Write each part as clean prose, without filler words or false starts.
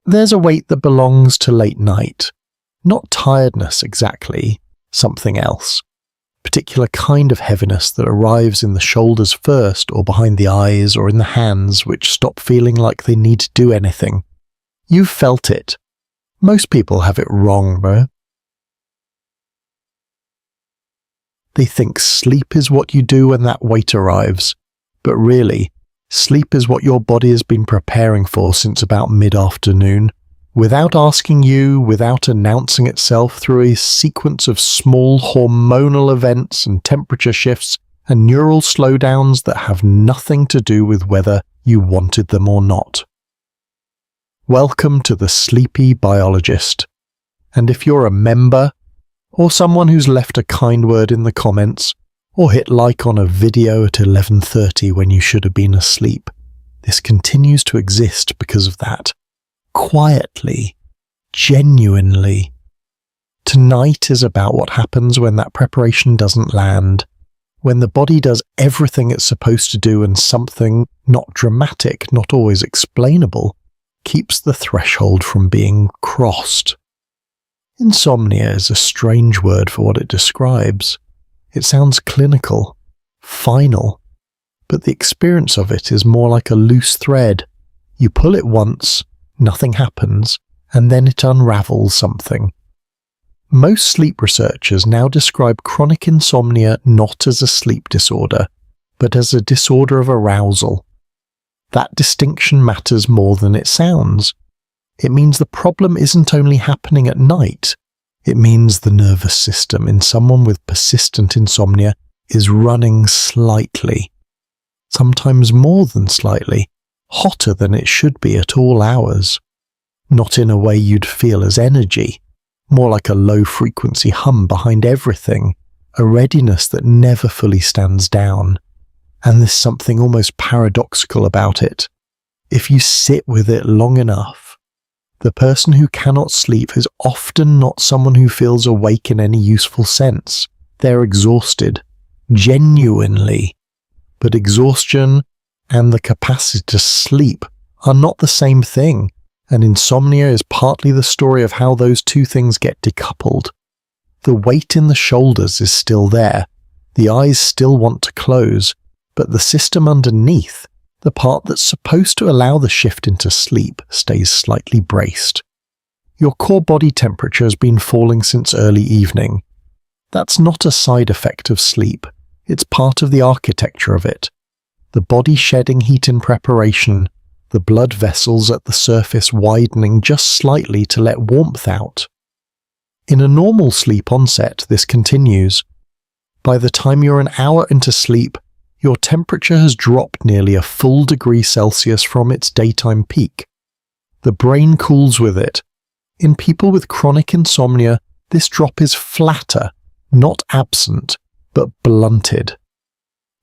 There's a weight that belongs to late night. Not tiredness exactly, something else. Particular kind of heaviness that arrives in the shoulders first, or behind the eyes, or in the hands, which stop feeling like they need to do anything. You've felt it. Most people have it wrong, though. They think sleep is what you do when that weight arrives, but really, sleep is what your body has been preparing for since about mid-afternoon, without asking you, without announcing itself through a sequence of small hormonal events and temperature shifts and neural slowdowns that have nothing to do with whether you wanted them or not. Welcome to the Sleepy Biologist, and if you're a member, or someone who's left a kind word in the comments, or hit like on a video at 11:30 when you should have been asleep, this continues to exist because of that. Quietly, genuinely. Tonight is about what happens when that preparation doesn't land, when the body does everything it's supposed to do and something, not dramatic, not always explainable, keeps the threshold from being crossed. Insomnia is a strange word for what it describes. It sounds clinical, final, but the experience of it is more like a loose thread. You pull it once, nothing happens, and then it unravels something. Most sleep researchers now describe chronic insomnia not as a sleep disorder, but as a disorder of arousal. That distinction matters more than it sounds. It means the problem isn't only happening at night. It means the nervous system in someone with persistent insomnia is running slightly, sometimes more than slightly, hotter than it should be at all hours. Not in a way you'd feel as energy, more like a low-frequency hum behind everything, a readiness that never fully stands down. And there's something almost paradoxical about it. If you sit with it long enough, the person who cannot sleep is often not someone who feels awake in any useful sense. They're exhausted, genuinely. But exhaustion and the capacity to sleep are not the same thing, and insomnia is partly the story of how those two things get decoupled. The weight in the shoulders is still there, the eyes still want to close, but the system underneath, the part that's supposed to allow the shift into sleep, stays slightly braced. Your core body temperature has been falling since early evening. That's not a side effect of sleep, it's part of the architecture of it. The body shedding heat in preparation, the blood vessels at the surface widening just slightly to let warmth out. In a normal sleep onset, this continues. By the time you're an hour into sleep, your temperature has dropped nearly a full degree Celsius from its daytime peak. The brain cools with it. In people with chronic insomnia, this drop is flatter, not absent, but blunted.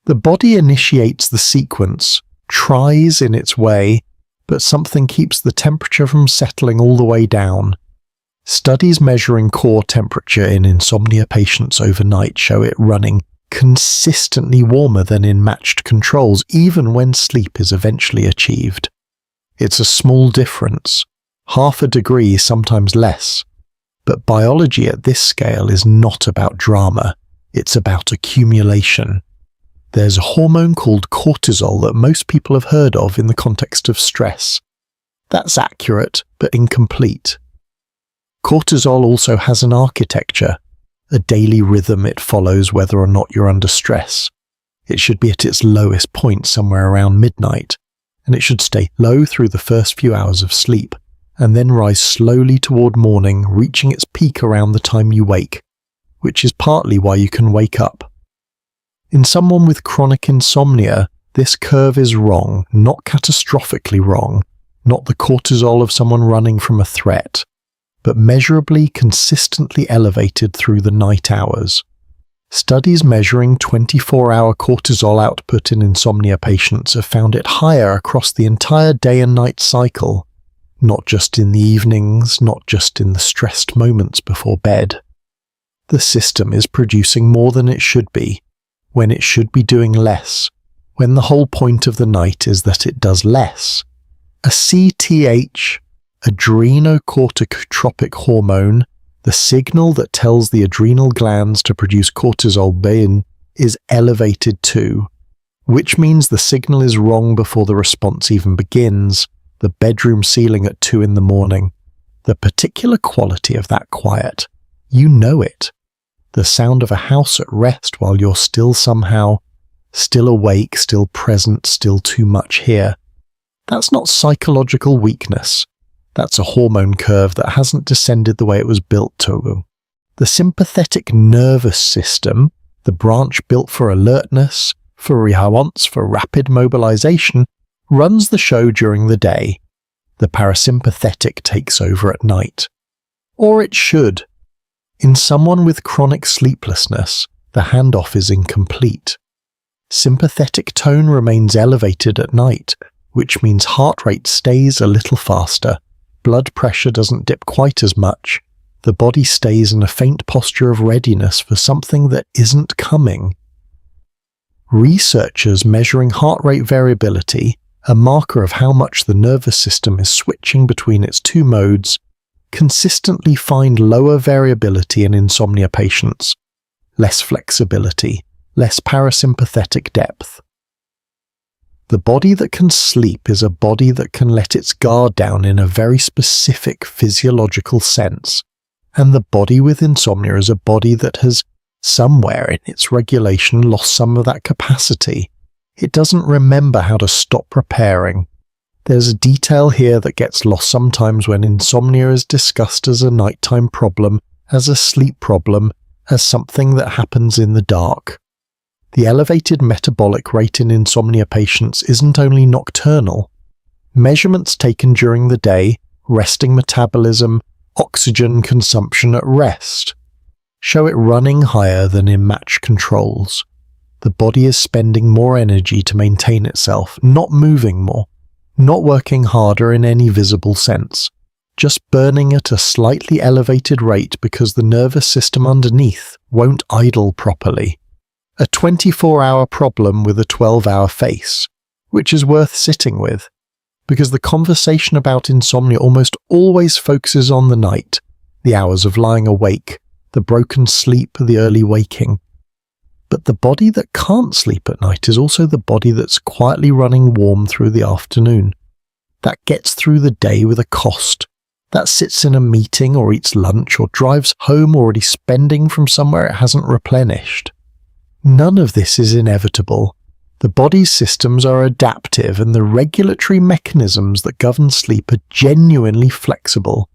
The body initiates the sequence, tries in its way, but something keeps the temperature from settling all the way down. Studies measuring core temperature in insomnia patients overnight show it running consistently warmer than in matched controls, even when sleep is eventually achieved. It's a small difference, half a degree, sometimes less. But biology at this scale is not about drama, it's about accumulation. There's a hormone called cortisol that most people have heard of in the context of stress. That's accurate, but incomplete. Cortisol also has an architecture, a daily rhythm it follows whether or not you're under stress. It should be at its lowest point somewhere around midnight, and it should stay low through the first few hours of sleep, and then rise slowly toward morning, reaching its peak around the time you wake, which is partly why you can wake up. In someone with chronic insomnia, this curve is wrong, not catastrophically wrong, not the cortisol of someone running from a threat, but measurably consistently elevated through the night hours. Studies measuring 24-hour cortisol output in insomnia patients have found it higher across the entire day and night cycle, not just in the evenings, not just in the stressed moments before bed. The system is producing more than it should be, when it should be doing less, when the whole point of the night is that it does less. A CTH, adrenocorticotropic hormone, the signal that tells the adrenal glands to produce cortisol, is elevated too, which means the signal is wrong before the response even begins, the bedroom ceiling at 2 in the morning. The particular quality of that quiet, you know it. The sound of a house at rest while you're still somehow, still awake, still present, still too much here. That's not psychological weakness. That's a hormone curve that hasn't descended the way it was built to. The sympathetic nervous system, the branch built for alertness, for response, for rapid mobilization, runs the show during the day. The parasympathetic takes over at night. Or it should. In someone with chronic sleeplessness, the handoff is incomplete. Sympathetic tone remains elevated at night, which means heart rate stays a little faster, blood pressure doesn't dip quite as much, the body stays in a faint posture of readiness for something that isn't coming. Researchers measuring heart rate variability, a marker of how much the nervous system is switching between its two modes, consistently find lower variability in insomnia patients, less flexibility, less parasympathetic depth. The body that can sleep is a body that can let its guard down in a very specific physiological sense, and the body with insomnia is a body that has, somewhere in its regulation, lost some of that capacity. It doesn't remember how to stop preparing. There's a detail here that gets lost sometimes when insomnia is discussed as a nighttime problem, as a sleep problem, as something that happens in the dark. The elevated metabolic rate in insomnia patients isn't only nocturnal. Measurements taken during the day, resting metabolism, oxygen consumption at rest, show it running higher than in matched controls. The body is spending more energy to maintain itself, not moving more, not working harder in any visible sense, just burning at a slightly elevated rate because the nervous system underneath won't idle properly. A 24-hour problem with a 12-hour face, which is worth sitting with, because the conversation about insomnia almost always focuses on the night, the hours of lying awake, the broken sleep, the early waking. But the body that can't sleep at night is also the body that's quietly running warm through the afternoon. That gets through the day with a cost. That sits in a meeting or eats lunch or drives home already spending from somewhere it hasn't replenished. None of this is inevitable. The body's systems are adaptive and the regulatory mechanisms that govern sleep are genuinely flexible,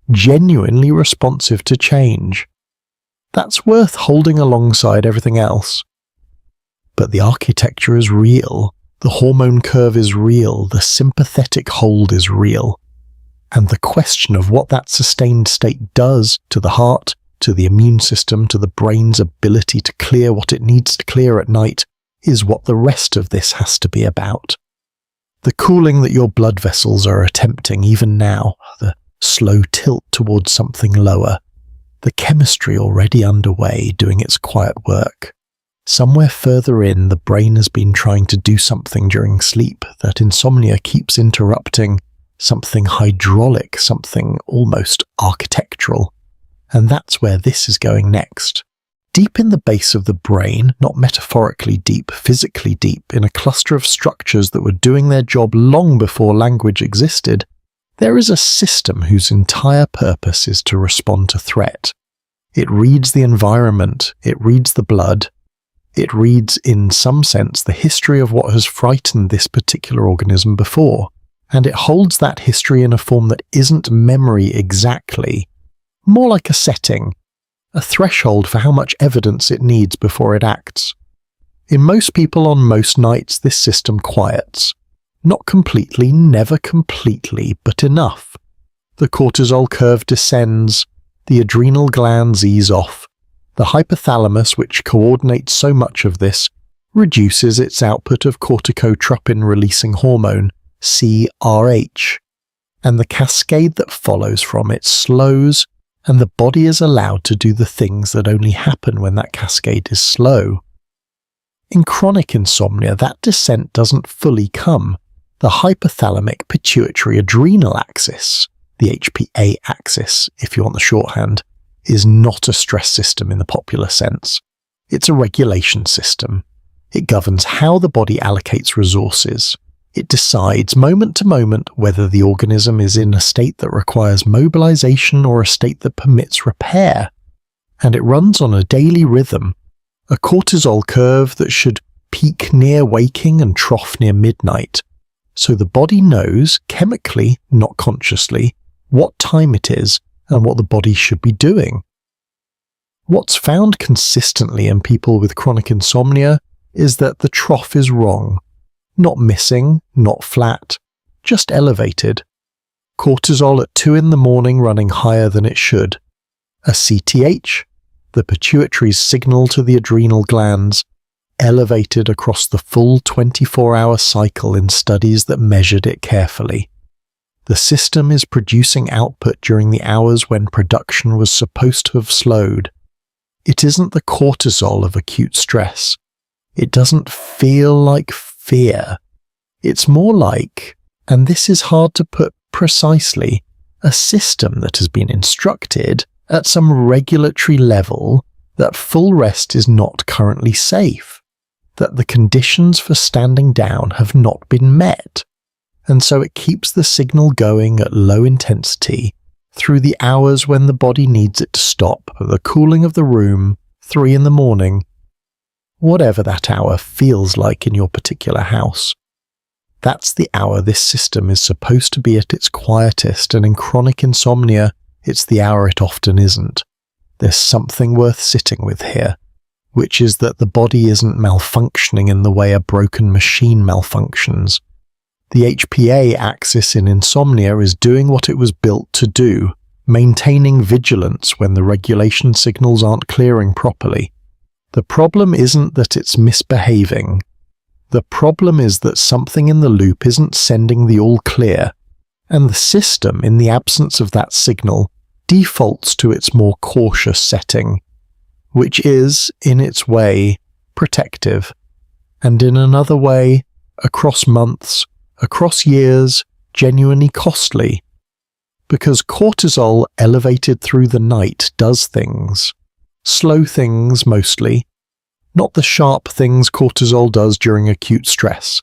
genuinely responsive to change. That's worth holding alongside everything else. But the architecture is real, the hormone curve is real, the sympathetic hold is real. And the question of what that sustained state does to the heart, to the immune system, to the brain's ability to clear what it needs to clear at night, is what the rest of this has to be about. The cooling that your blood vessels are attempting even now, the slow tilt towards something lower, the chemistry already underway doing its quiet work. Somewhere further in, the brain has been trying to do something during sleep that insomnia keeps interrupting, something hydraulic, something almost architectural. And that's where this is going next. Deep in the base of the brain, not metaphorically deep, physically deep, in a cluster of structures that were doing their job long before language existed, there is a system whose entire purpose is to respond to threat. It reads the environment, it reads the blood, it reads, in some sense, the history of what has frightened this particular organism before, and it holds that history in a form that isn't memory exactly, more like a setting, a threshold for how much evidence it needs before it acts. In most people on most nights, this system quiets. Not completely, never completely, but enough. The cortisol curve descends, the adrenal glands ease off, the hypothalamus, which coordinates so much of this, reduces its output of corticotropin-releasing hormone, CRH, and the cascade that follows from it slows, and the body is allowed to do the things that only happen when that cascade is slow. In chronic insomnia, that descent doesn't fully come. The hypothalamic pituitary adrenal axis, the HPA axis, if you want the shorthand, is not a stress system in the popular sense. It's a regulation system. It governs how the body allocates resources. It decides moment to moment whether the organism is in a state that requires mobilization or a state that permits repair. And it runs on a daily rhythm, a cortisol curve that should peak near waking and trough near midnight. So the body knows, chemically, not consciously, what time it is and what the body should be doing. What's found consistently in people with chronic insomnia is that the trough is wrong. Not missing, not flat, just elevated. Cortisol at 2 in the morning running higher than it should. A CTH, the pituitary's signal to the adrenal glands, elevated across the full 24-hour cycle in studies that measured it carefully. The system is producing output during the hours when production was supposed to have slowed. It isn't the cortisol of acute stress. It doesn't feel like fear. It's more like, and this is hard to put precisely, a system that has been instructed at some regulatory level that full rest is not currently safe, that the conditions for standing down have not been met, and so it keeps the signal going at low intensity through the hours when the body needs it to stop at the cooling of the room, 3 in the morning, whatever that hour feels like in your particular house. That's the hour this system is supposed to be at its quietest, and in chronic insomnia, it's the hour it often isn't. There's something worth sitting with here, which is that the body isn't malfunctioning in the way a broken machine malfunctions. The HPA axis in insomnia is doing what it was built to do, maintaining vigilance when the regulation signals aren't clearing properly. The problem isn't that it's misbehaving. The problem is that something in the loop isn't sending the all clear, and the system, in the absence of that signal, defaults to its more cautious setting, which is, in its way, protective, and in another way, across months, across years, genuinely costly, because cortisol elevated through the night does things, slow things mostly, not the sharp things cortisol does during acute stress.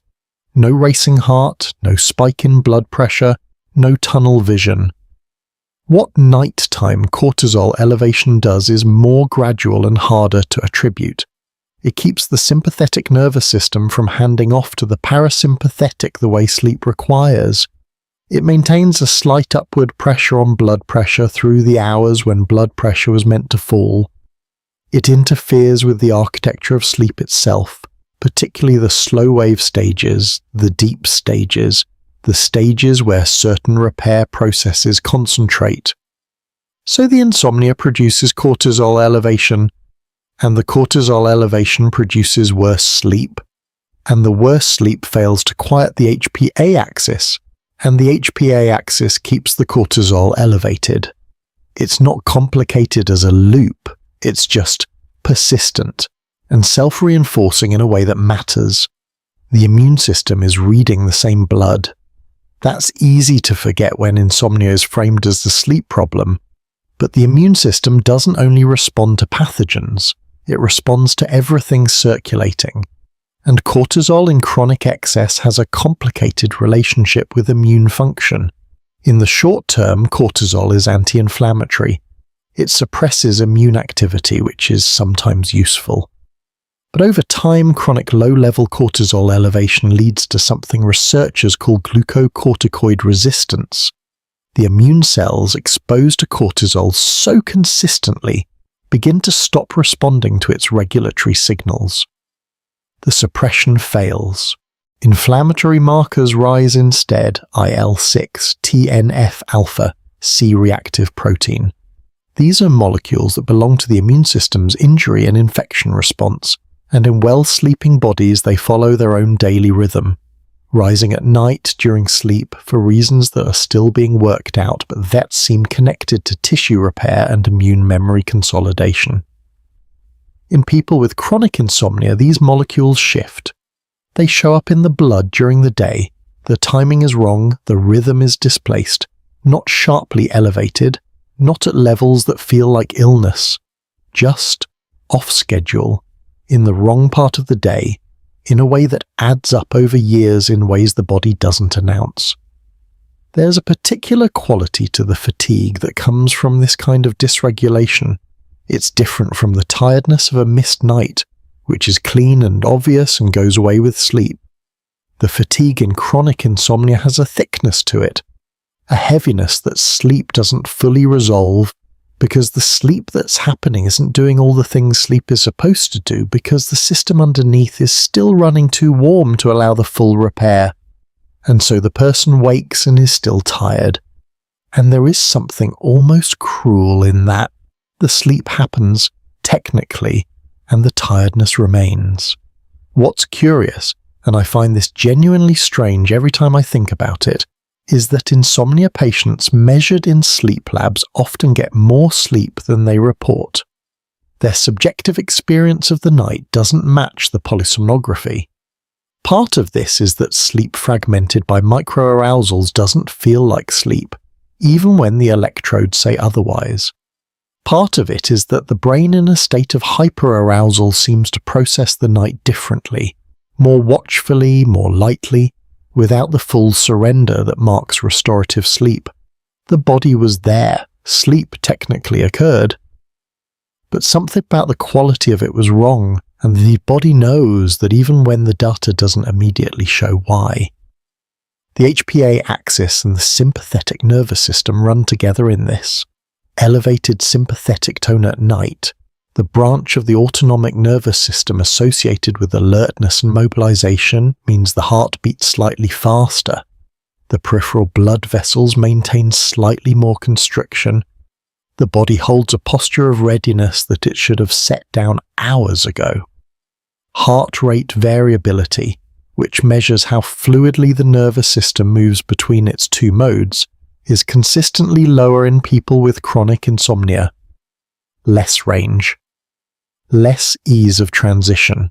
No racing heart, no spike in blood pressure, no tunnel vision. What nighttime cortisol elevation does is more gradual and harder to attribute. It keeps the sympathetic nervous system from handing off to the parasympathetic the way sleep requires. It maintains a slight upward pressure on blood pressure through the hours when blood pressure was meant to fall. It interferes with the architecture of sleep itself, particularly the slow wave stages, the deep stages, the stages where certain repair processes concentrate. So the insomnia produces cortisol elevation, and the cortisol elevation produces worse sleep, and the worse sleep fails to quiet the HPA axis, and the HPA axis keeps the cortisol elevated. It's not complicated as a loop, it's just persistent and self-reinforcing in a way that matters. The immune system is reading the same blood. That's easy to forget when insomnia is framed as the sleep problem, but the immune system doesn't only respond to pathogens, it responds to everything circulating, and cortisol in chronic excess has a complicated relationship with immune function. In the short term, cortisol is anti-inflammatory. It suppresses immune activity, which is sometimes useful. But over time, chronic low-level cortisol elevation leads to something researchers call glucocorticoid resistance. The immune cells exposed to cortisol so consistently begin to stop responding to its regulatory signals. The suppression fails. Inflammatory markers rise instead, IL-6, TNF-alpha, C-reactive protein. These are molecules that belong to the immune system's injury and infection response, and in well-sleeping bodies they follow their own daily rhythm, rising at night during sleep for reasons that are still being worked out but that seem connected to tissue repair and immune memory consolidation. In people with chronic insomnia, these molecules shift. They show up in the blood during the day, the timing is wrong, the rhythm is displaced, not sharply elevated, not at levels that feel like illness, just off schedule, in the wrong part of the day, in a way that adds up over years in ways the body doesn't announce. There's a particular quality to the fatigue that comes from this kind of dysregulation. It's different from the tiredness of a missed night, which is clean and obvious and goes away with sleep. The fatigue in chronic insomnia has a thickness to it, a heaviness that sleep doesn't fully resolve, because the sleep that's happening isn't doing all the things sleep is supposed to do, because the system underneath is still running too warm to allow the full repair. And so the person wakes and is still tired. And there is something almost cruel in that. The sleep happens, technically, and the tiredness remains. What's curious, and I find this genuinely strange every time I think about it, is that insomnia patients measured in sleep labs often get more sleep than they report. Their subjective experience of the night doesn't match the polysomnography. Part of this is that sleep fragmented by microarousals doesn't feel like sleep, even when the electrodes say otherwise. Part of it is that the brain in a state of hyperarousal seems to process the night differently, more watchfully, more lightly, without the full surrender that marks restorative sleep. The body was there, sleep technically occurred. But something about the quality of it was wrong, and the body knows that even when the data doesn't immediately show why. The HPA axis and the sympathetic nervous system run together in this. Elevated sympathetic tone at night, the branch of the autonomic nervous system associated with alertness and mobilization, means the heart beats slightly faster. The peripheral blood vessels maintain slightly more constriction. The body holds a posture of readiness that it should have set down hours ago. Heart rate variability, which measures how fluidly the nervous system moves between its two modes, is consistently lower in people with chronic insomnia. Less range. Less ease of transition.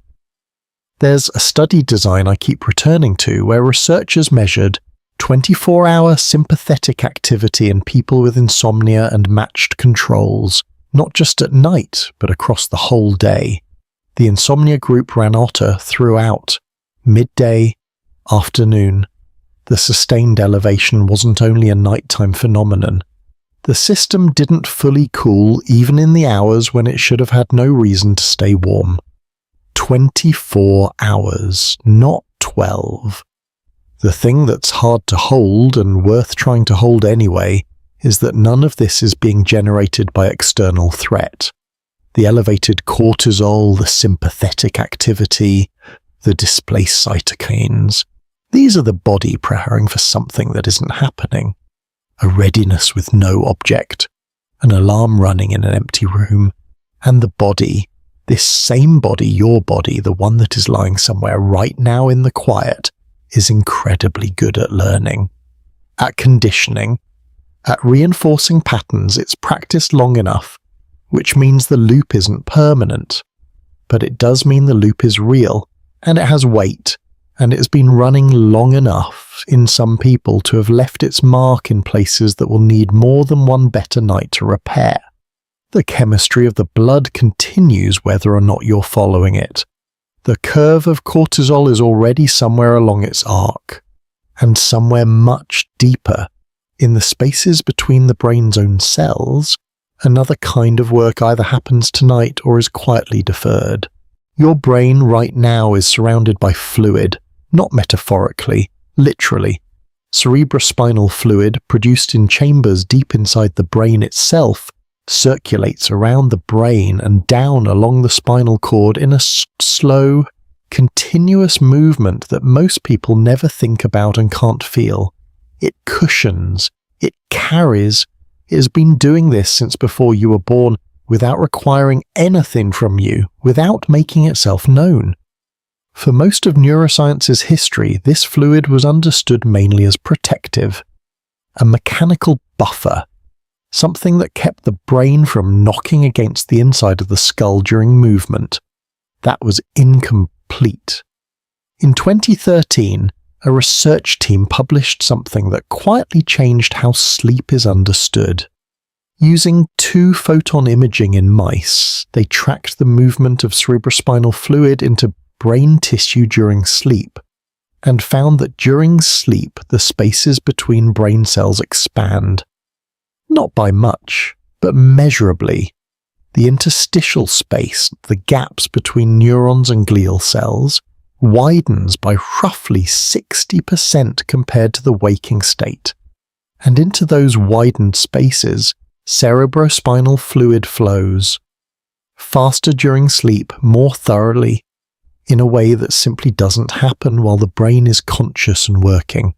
There's a study design I keep returning to where researchers measured 24-hour sympathetic activity in people with insomnia and matched controls, not just at night, but across the whole day. The insomnia group ran OTTA throughout, midday, afternoon. The sustained elevation wasn't only a nighttime phenomenon. The system didn't fully cool even in the hours when it should have had no reason to stay warm. 24 hours, not 12. The thing that's hard to hold and worth trying to hold anyway is that none of this is being generated by external threat. The elevated cortisol, the sympathetic activity, the displaced cytokines. These are the body preparing for something that isn't happening. A readiness with no object, an alarm running in an empty room, and the body, this same body, your body, the one that is lying somewhere right now in the quiet, is incredibly good at learning, at conditioning, at reinforcing patterns it's practiced long enough, which means the loop isn't permanent, but it does mean the loop is real, and it has weight, and it has been running long enough in some people to have left its mark in places that will need more than one better night to repair. The chemistry of the blood continues whether or not you're following it. The curve of cortisol is already somewhere along its arc, and somewhere much deeper, in the spaces between the brain's own cells, another kind of work either happens tonight or is quietly deferred. Your brain right now is surrounded by fluid, not metaphorically, literally. Cerebrospinal fluid, produced in chambers deep inside the brain itself, circulates around the brain and down along the spinal cord in a slow, continuous movement that most people never think about and can't feel. It cushions, it carries. It has been doing this since before you were born, without requiring anything from you, without making itself known. For most of neuroscience's history, this fluid was understood mainly as protective, a mechanical buffer, something that kept the brain from knocking against the inside of the skull during movement. That was incomplete. In 2013, a research team published something that quietly changed how sleep is understood. Using 2-photon imaging in mice, they tracked the movement of cerebrospinal fluid into brain tissue during sleep, and found that during sleep the spaces between brain cells expand. Not by much, but measurably. The interstitial space, the gaps between neurons and glial cells, widens by roughly 60% compared to the waking state. And into those widened spaces, cerebrospinal fluid flows. Faster during sleep, more thoroughly, in a way that simply doesn't happen while the brain is conscious and working.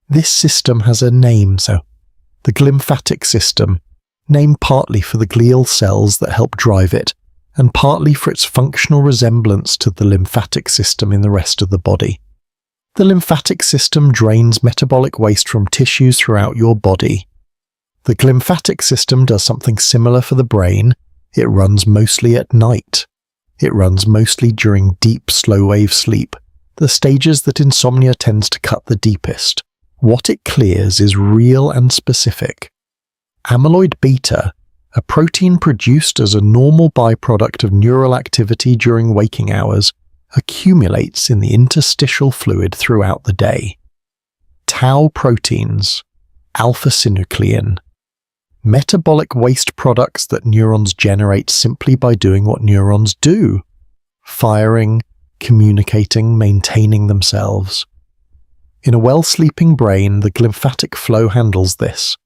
This system has a name, the glymphatic system, named partly for the glial cells that help drive it, and partly for its functional resemblance to the lymphatic system in the rest of the body. The lymphatic system drains metabolic waste from tissues throughout your body. The glymphatic system does something similar for the brain. It runs mostly at night. It runs mostly during deep, slow-wave sleep, the stages that insomnia tends to cut the deepest. What it clears is real and specific. Amyloid beta, a protein produced as a normal byproduct of neural activity during waking hours, accumulates in the interstitial fluid throughout the day. Tau proteins, alpha-synuclein, metabolic waste products that neurons generate simply by doing what neurons do: firing, communicating, maintaining themselves. In a well-sleeping brain, the glymphatic flow handles this.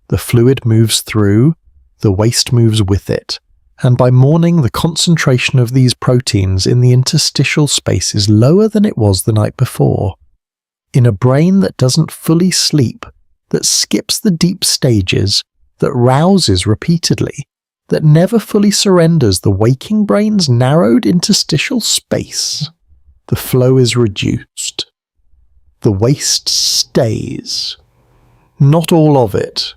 The fluid moves through, the waste moves with it, and by morning the concentration of these proteins in the interstitial space is lower than it was the night before. In a brain that doesn't fully sleep, that skips the deep stages, that rouses repeatedly, that never fully surrenders the waking brain's narrowed interstitial space, the flow is reduced. The waste stays. Not all of it.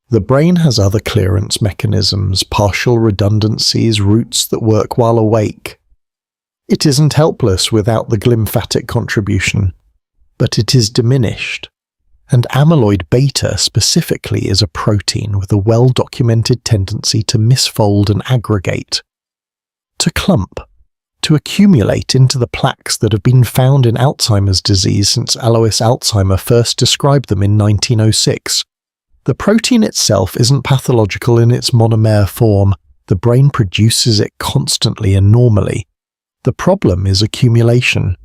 The brain has other clearance mechanisms, partial redundancies, routes that work while awake. It isn't helpless without the glymphatic contribution, but it is diminished. And amyloid beta specifically is a protein with a well-documented tendency to misfold and aggregate, to clump, to accumulate into the plaques that have been found in Alzheimer's disease since Alois Alzheimer first described them in 1906. The protein itself isn't pathological in its monomer form. The brain produces it constantly and normally. The problem is accumulation.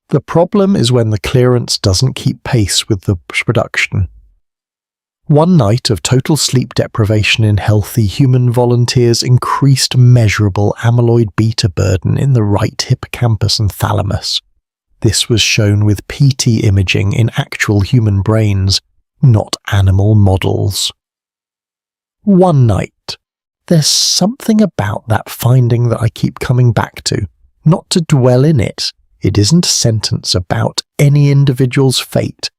The problem is when the clearance doesn't keep pace with the production. One night of total sleep deprivation in healthy human volunteers increased measurable amyloid beta burden in the right hippocampus and thalamus. This was shown with PT imaging in actual human brains, not animal models. One night. There's something about that finding that I keep coming back to, not to dwell in it. It isn't a sentence about any individual's fate,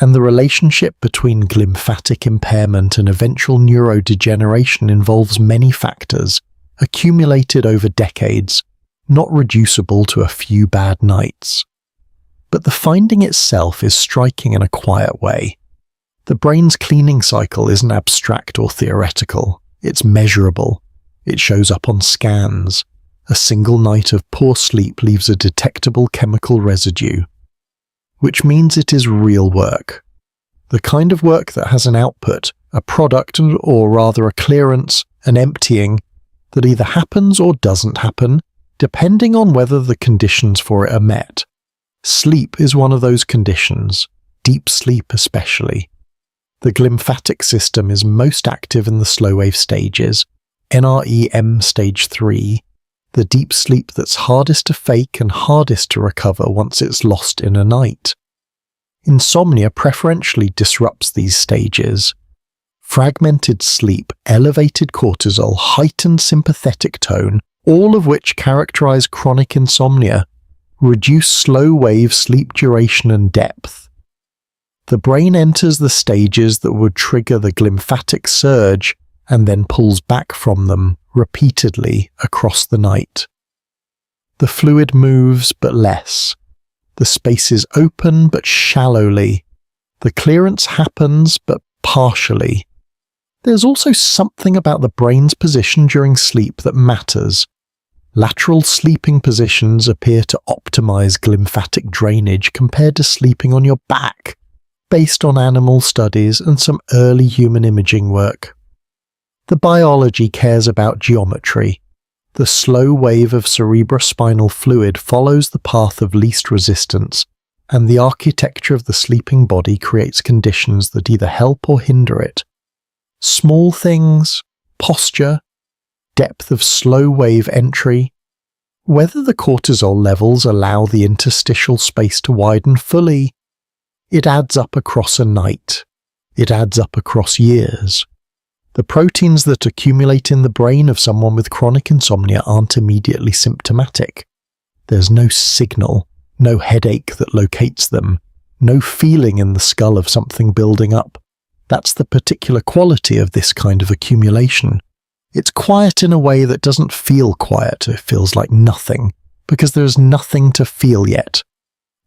and the relationship between glymphatic impairment and eventual neurodegeneration involves many factors, accumulated over decades, not reducible to a few bad nights. But the finding itself is striking in a quiet way. The brain's cleaning cycle isn't abstract or theoretical, it's measurable. It shows up on scans. A single night of poor sleep leaves a detectable chemical residue, which means it is real work. The kind of work that has an output, a product, or rather a clearance, an emptying, that either happens or doesn't happen, depending on whether the conditions for it are met. Sleep is one of those conditions, deep sleep especially. The glymphatic system is most active in the slow-wave stages, NREM stage 3, the deep sleep that's hardest to fake and hardest to recover once it's lost in a night. Insomnia preferentially disrupts these stages. Fragmented sleep, elevated cortisol, heightened sympathetic tone, all of which characterize chronic insomnia, reduce slow-wave sleep duration and depth. The brain enters the stages that would trigger the glymphatic surge and then pulls back from them repeatedly across the night. The fluid moves, but less. The spaces open but shallowly. The clearance happens but partially. There's also something about the brain's position during sleep that matters. Lateral sleeping positions appear to optimize glymphatic drainage compared to sleeping on your back, based on animal studies and some early human imaging work. The biology cares about geometry. The slow wave of cerebrospinal fluid follows the path of least resistance, and the architecture of the sleeping body creates conditions that either help or hinder it. Small things, posture, depth of slow wave entry, whether the cortisol levels allow the interstitial space to widen fully, it adds up across a night. It adds up across years. The proteins that accumulate in the brain of someone with chronic insomnia aren't immediately symptomatic. There's no signal, no headache that locates them, no feeling in the skull of something building up. That's the particular quality of this kind of accumulation. It's quiet in a way that doesn't feel quiet. It feels like nothing, because there's nothing to feel yet.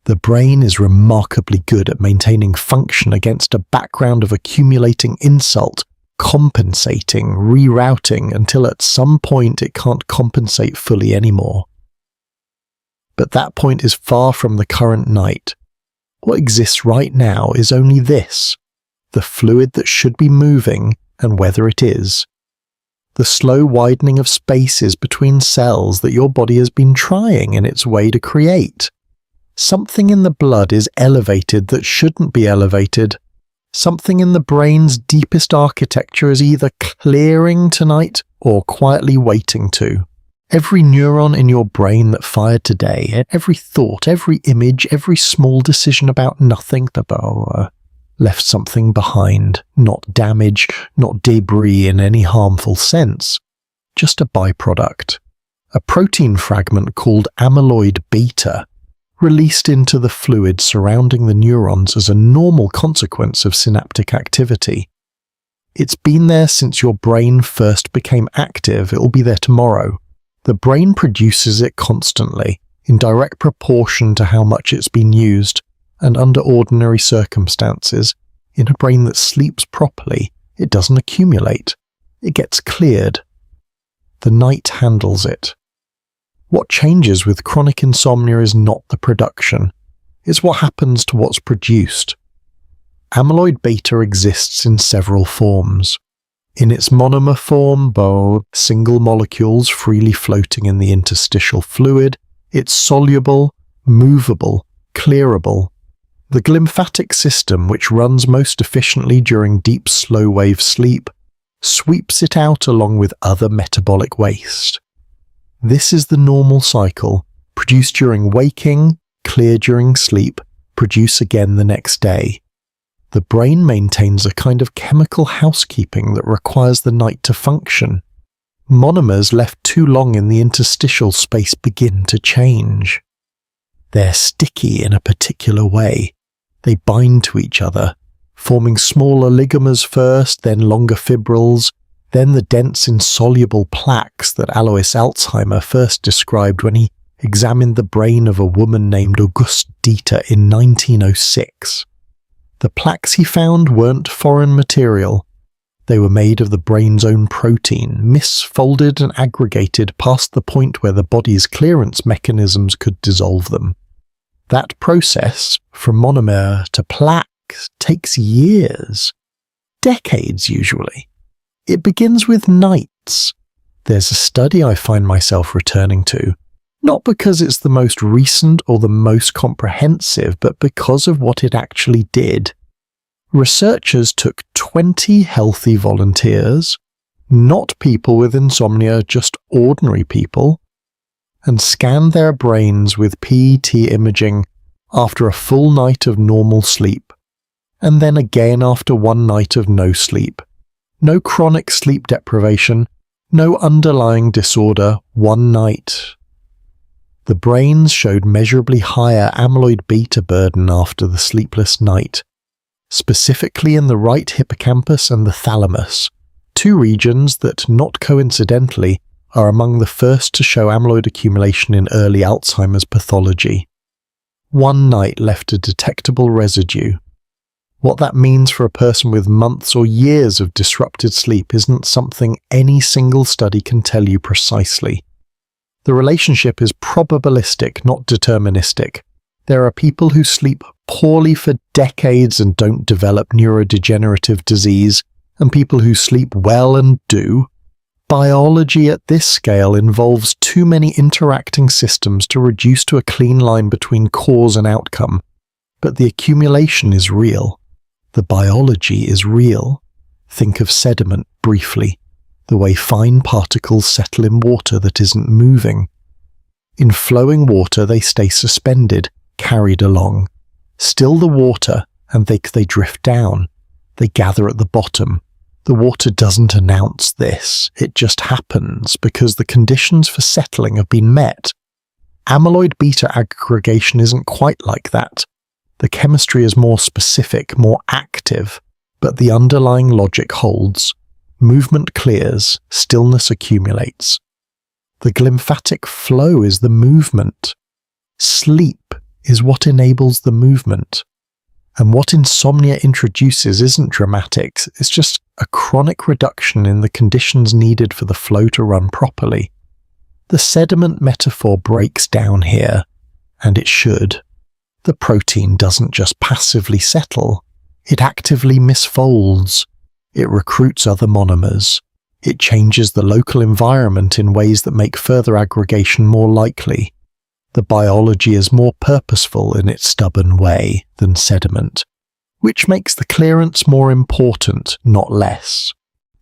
The brain is remarkably good at maintaining function against a background of accumulating insult, compensating, rerouting, until at some point it can't compensate fully anymore. But that point is far from the current night. What exists right now is only this, the fluid that should be moving and whether it is. The slow widening of spaces between cells that your body has been trying in its way to create. Something in the blood is elevated that shouldn't be elevated. Something in the brain's deepest architecture is either clearing tonight or quietly waiting to. Every neuron in your brain that fired today, every thought, every image, every small decision about nothing, left something behind, not damage, not debris in any harmful sense, just a byproduct. A protein fragment called amyloid beta, released into the fluid surrounding the neurons as a normal consequence of synaptic activity. It's been there since your brain first became active. It will be there tomorrow. The brain produces it constantly, in direct proportion to how much it's been used, and under ordinary circumstances, in a brain that sleeps properly, it doesn't accumulate. It gets cleared. The night handles it. What changes with chronic insomnia is not the production. It's what happens to what's produced. Amyloid beta exists in several forms. In its monomer form, single molecules freely floating in the interstitial fluid, it's soluble, movable, clearable. The glymphatic system, which runs most efficiently during deep slow-wave sleep, sweeps it out along with other metabolic waste. This is the normal cycle: produce during waking, clear during sleep, produce again the next day. The brain maintains a kind of chemical housekeeping that requires the night to function. Monomers left too long in the interstitial space begin to change. They're sticky in a particular way. They bind to each other, forming smaller oligomers first, then longer fibrils, then the dense insoluble plaques that Alois Alzheimer first described when he examined the brain of a woman named Auguste Dieter in 1906. The plaques he found weren't foreign material. They were made of the brain's own protein, misfolded and aggregated past the point where the body's clearance mechanisms could dissolve them. That process, from monomer to plaque, takes years. Decades, usually. It begins with nights. There's a study I find myself returning to, not because it's the most recent or the most comprehensive, but because of what it actually did. Researchers took 20 healthy volunteers, not people with insomnia, just ordinary people, and scanned their brains with PET imaging after a full night of normal sleep, and then again after one night of no sleep. No chronic sleep deprivation, no underlying disorder, one night. The brains showed measurably higher amyloid beta burden after the sleepless night, specifically in the right hippocampus and the thalamus, two regions that, not coincidentally, are among the first to show amyloid accumulation in early Alzheimer's pathology. One night left a detectable residue. What that means for a person with months or years of disrupted sleep isn't something any single study can tell you precisely. The relationship is probabilistic, not deterministic. There are people who sleep poorly for decades and don't develop neurodegenerative disease, and people who sleep well and do. Biology at this scale involves too many interacting systems to reduce to a clean line between cause and outcome. But the accumulation is real. The biology is real. Think of sediment briefly, the way fine particles settle in water that isn't moving. In flowing water, they stay suspended, carried along. Still the water, and they drift down. They gather at the bottom. The water doesn't announce this. It just happens because the conditions for settling have been met. Amyloid beta aggregation isn't quite like that. The chemistry is more specific, more active, but the underlying logic holds. Movement clears, stillness accumulates. The glymphatic flow is the movement. Sleep is what enables the movement. And what insomnia introduces isn't dramatic, it's just a chronic reduction in the conditions needed for the flow to run properly. The sediment metaphor breaks down here, and it should. The protein doesn't just passively settle, it actively misfolds. It recruits other monomers. It changes the local environment in ways that make further aggregation more likely. The biology is more purposeful in its stubborn way than sediment, which makes the clearance more important, not less.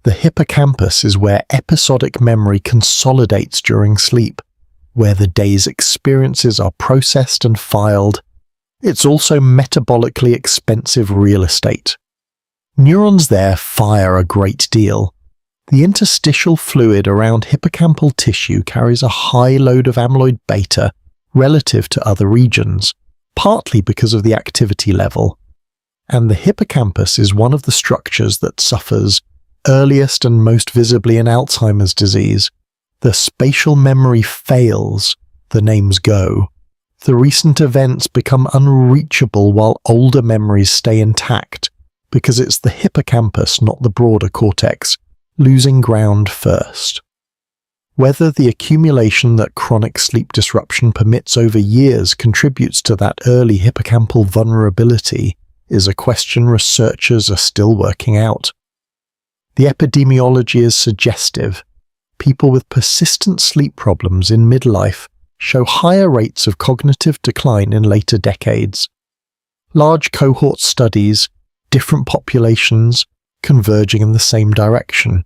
The hippocampus is where episodic memory consolidates during sleep, where the day's experiences are processed and filed. It's also metabolically expensive real estate. Neurons there fire a great deal. The interstitial fluid around hippocampal tissue carries a high load of amyloid beta relative to other regions, partly because of the activity level. And the hippocampus is one of the structures that suffers earliest and most visibly in Alzheimer's disease. The spatial memory fails, the names go. The recent events become unreachable while older memories stay intact, because it's the hippocampus, not the broader cortex, losing ground first. Whether the accumulation that chronic sleep disruption permits over years contributes to that early hippocampal vulnerability is a question researchers are still working out. The epidemiology is suggestive. People with persistent sleep problems in midlife show higher rates of cognitive decline in later decades. Large cohort studies, different populations, converging in the same direction.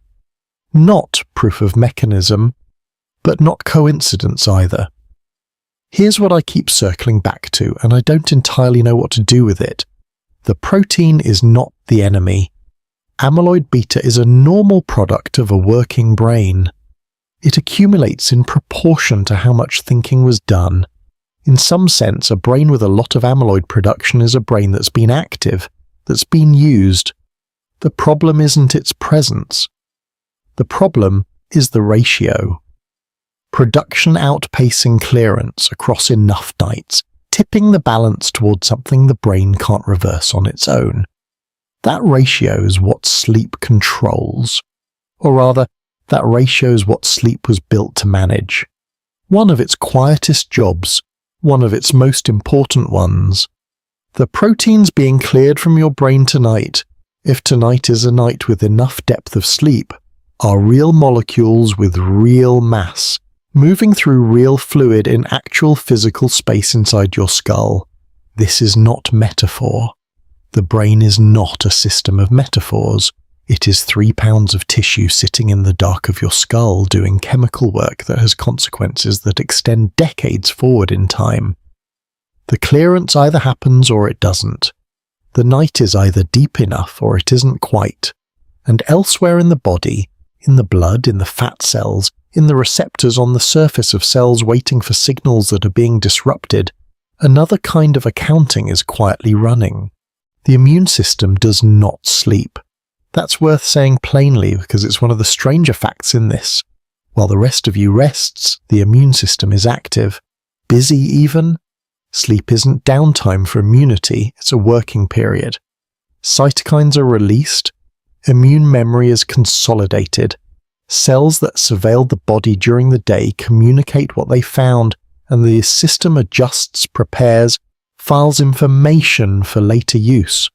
Not proof of mechanism, but not coincidence either. Here's what I keep circling back to, and I don't entirely know what to do with it. The protein is not the enemy. Amyloid beta is a normal product of a working brain. It accumulates in proportion to how much thinking was done. In some sense, a brain with a lot of amyloid production is a brain that's been active, that's been used. The problem isn't its presence. The problem is the ratio. Production outpacing clearance across enough nights, tipping the balance towards something the brain can't reverse on its own. That ratio is what sleep controls. Or rather, that ratio is what sleep was built to manage. One of its quietest jobs, one of its most important ones. The proteins being cleared from your brain tonight, if tonight is a night with enough depth of sleep, are real molecules with real mass, moving through real fluid in actual physical space inside your skull. This is not metaphor. The brain is not a system of metaphors. It is 3 pounds of tissue sitting in the dark of your skull doing chemical work that has consequences that extend decades forward in time. The clearance either happens or it doesn't. The night is either deep enough or it isn't quite. And elsewhere in the body, in the blood, in the fat cells, in the receptors on the surface of cells waiting for signals that are being disrupted, another kind of accounting is quietly running. The immune system does not sleep. That's worth saying plainly because it's one of the stranger facts in this. While the rest of you rests, the immune system is active, busy even. Sleep isn't downtime for immunity, it's a working period. Cytokines are released, immune memory is consolidated. Cells that surveilled the body during the day communicate what they found, and the system adjusts, prepares, files information for later use.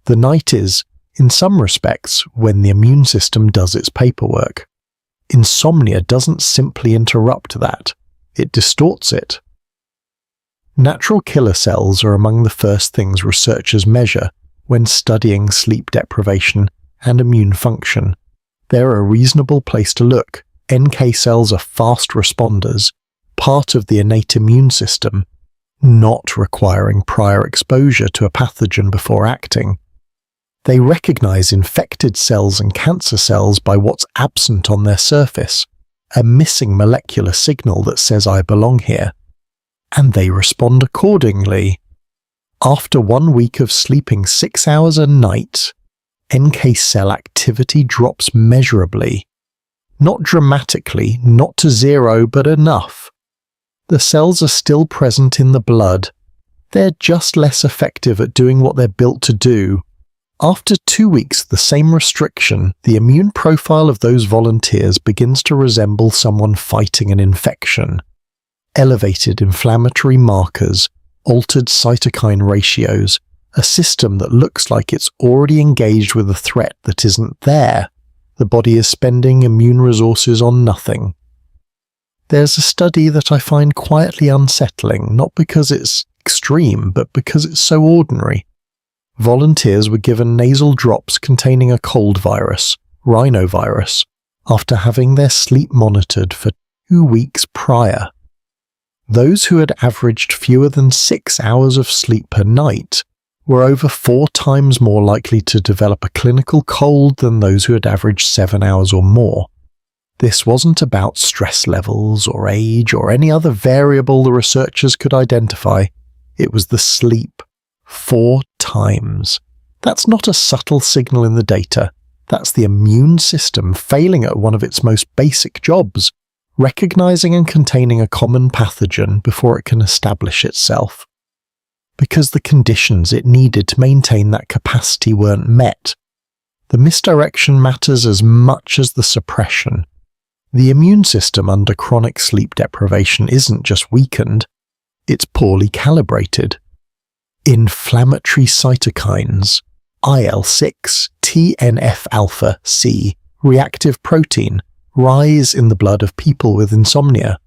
The night is, in some respects, when the immune system does its paperwork. Insomnia doesn't simply interrupt that, it distorts it. Natural killer cells are among the first things researchers measure when studying sleep deprivation and immune function. They're a reasonable place to look. NK cells are fast responders, part of the innate immune system, not requiring prior exposure to a pathogen before acting. They recognize infected cells and cancer cells by what's absent on their surface, a missing molecular signal that says I belong here. And they respond accordingly. After 1 week of sleeping 6 hours a night, NK cell activity drops measurably. Not dramatically, not to zero, but enough. The cells are still present in the blood. They're just less effective at doing what they're built to do. After 2 weeks of the same restriction, the immune profile of those volunteers begins to resemble someone fighting an infection. Elevated inflammatory markers, altered cytokine ratios, a system that looks like it's already engaged with a threat that isn't there. The body is spending immune resources on nothing. There's a study that I find quietly unsettling, not because it's extreme, but because it's so ordinary. Volunteers were given nasal drops containing a cold virus, rhinovirus, after having their sleep monitored for 2 weeks prior. Those who had averaged fewer than 6 hours of sleep per night were over 4 times more likely to develop a clinical cold than those who had averaged 7 hours or more. This wasn't about stress levels or age or any other variable the researchers could identify. It was the sleep. 4 times. That's not a subtle signal in the data. That's the immune system failing at one of its most basic jobs, recognizing and containing a common pathogen before it can establish itself. Because the conditions it needed to maintain that capacity weren't met. The misdirection matters as much as the suppression. The immune system under chronic sleep deprivation isn't just weakened, it's poorly calibrated. Inflammatory cytokines, IL-6, TNF-alpha-C, reactive protein, rise in the blood of people with insomnia.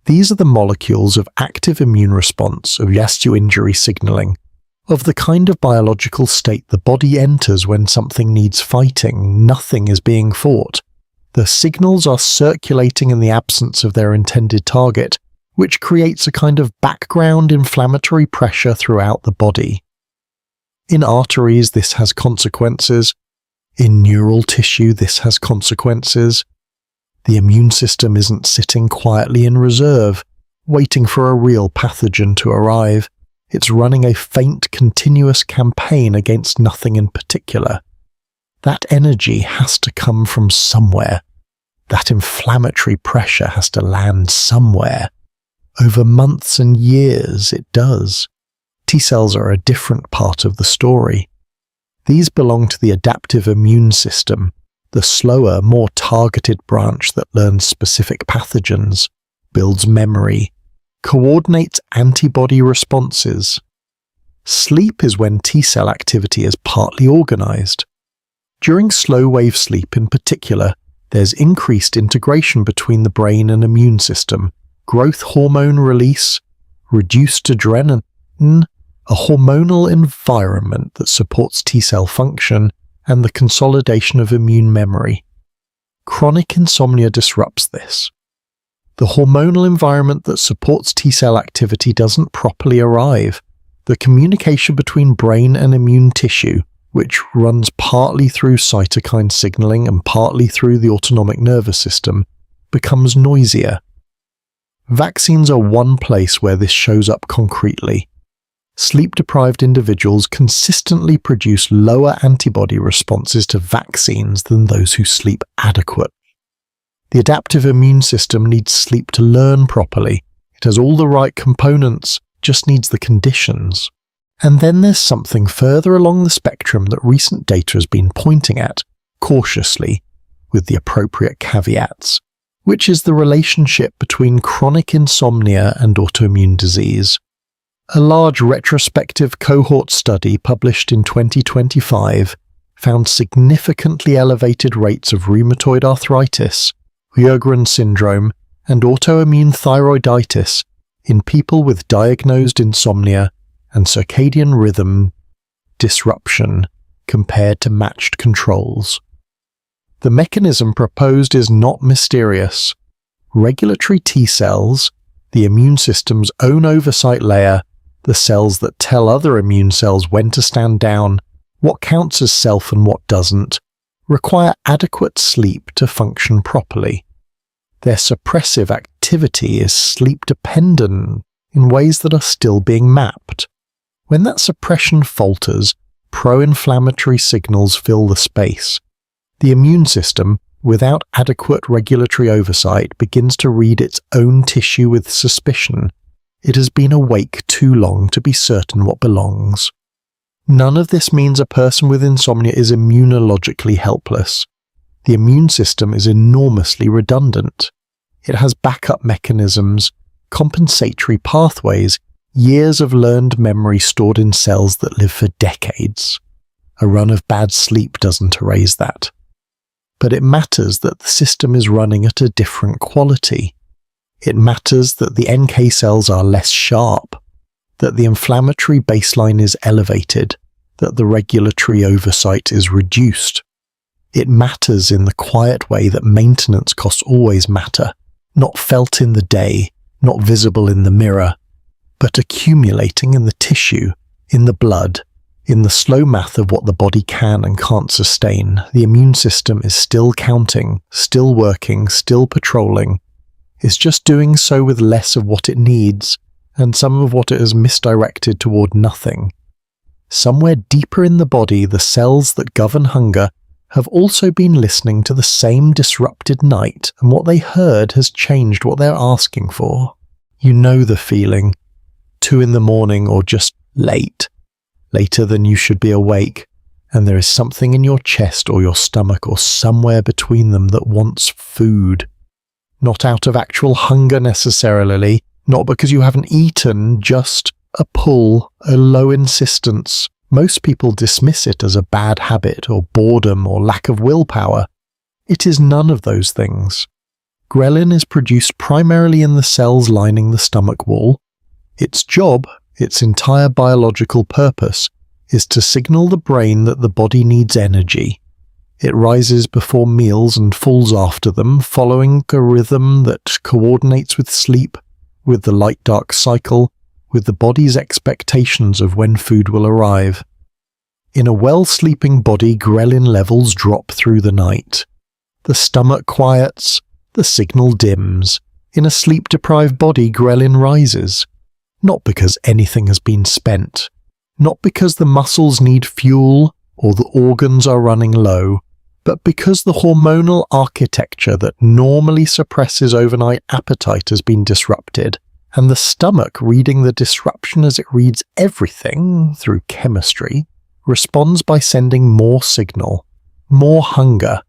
These are the molecules of active immune response, of osteoinjury signaling, of the kind of biological state the body enters when something needs fighting, nothing is being fought. The signals are circulating in the absence of their intended target, which creates a kind of background inflammatory pressure throughout the body. In arteries, this has consequences. In neural tissue, this has consequences. The immune system isn't sitting quietly in reserve, waiting for a real pathogen to arrive. It's running a faint, continuous campaign against nothing in particular. That energy has to come from somewhere. That inflammatory pressure has to land somewhere. Over months and years, it does. T-cells are a different part of the story. These belong to the adaptive immune system, the slower, more targeted branch that learns specific pathogens, builds memory, coordinates antibody responses. Sleep is when T-cell activity is partly organized. During slow-wave sleep in particular, there's increased integration between the brain and immune system, growth hormone release, reduced adrenaline, a hormonal environment that supports T-cell function, and the consolidation of immune memory. Chronic insomnia disrupts this. The hormonal environment that supports T-cell activity doesn't properly arrive. The communication between brain and immune tissue, which runs partly through cytokine signaling and partly through the autonomic nervous system, becomes noisier. Vaccines are one place where this shows up concretely. Sleep-deprived individuals consistently produce lower antibody responses to vaccines than those who sleep adequately. The adaptive immune system needs sleep to learn properly. It has all the right components, just needs the conditions. And then there's something further along the spectrum that recent data has been pointing at, cautiously, with the appropriate caveats, which is the relationship between chronic insomnia and autoimmune disease. A large retrospective cohort study published in 2025 found significantly elevated rates of rheumatoid arthritis, Sjögren's syndrome, and autoimmune thyroiditis in people with diagnosed insomnia and circadian rhythm disruption compared to matched controls. The mechanism proposed is not mysterious. Regulatory T cells, the immune system's own oversight layer, the cells that tell other immune cells when to stand down, what counts as self and what doesn't, require adequate sleep to function properly. Their suppressive activity is sleep-dependent in ways that are still being mapped. When that suppression falters, pro-inflammatory signals fill the space. The immune system, without adequate regulatory oversight, begins to read its own tissue with suspicion. It has been awake too long to be certain what belongs. None of this means a person with insomnia is immunologically helpless. The immune system is enormously redundant. It has backup mechanisms, compensatory pathways, years of learned memory stored in cells that live for decades. A run of bad sleep doesn't erase that. But it matters that the system is running at a different quality. It matters that the NK cells are less sharp, that the inflammatory baseline is elevated, that the regulatory oversight is reduced. It matters in the quiet way that maintenance costs always matter, not felt in the day, not visible in the mirror, but accumulating in the tissue, in the blood, in the slow math of what the body can and can't sustain. The immune system is still counting, still working, still patrolling. It's just doing so with less of what it needs, and some of what it has misdirected toward nothing. Somewhere deeper in the body, the cells that govern hunger have also been listening to the same disrupted night, and what they heard has changed what they're asking for. You know the feeling. 2 a.m. or just late. Later than you should be awake, and there is something in your chest or your stomach or somewhere between them that wants food. Not out of actual hunger necessarily, not because you haven't eaten, just a pull, a low insistence. Most people dismiss it as a bad habit or boredom or lack of willpower. It is none of those things. Ghrelin is produced primarily in the cells lining the stomach wall. Its job, its entire biological purpose, is to signal the brain that the body needs energy. It rises before meals and falls after them, following a rhythm that coordinates with sleep, with the light-dark cycle, with the body's expectations of when food will arrive. In a well-sleeping body, ghrelin levels drop through the night. The stomach quiets, the signal dims. In a sleep-deprived body, ghrelin rises. Not because anything has been spent, not because the muscles need fuel or the organs are running low, but because the hormonal architecture that normally suppresses overnight appetite has been disrupted, and the stomach, reading the disruption as it reads everything through chemistry, responds by sending more signal, more hunger,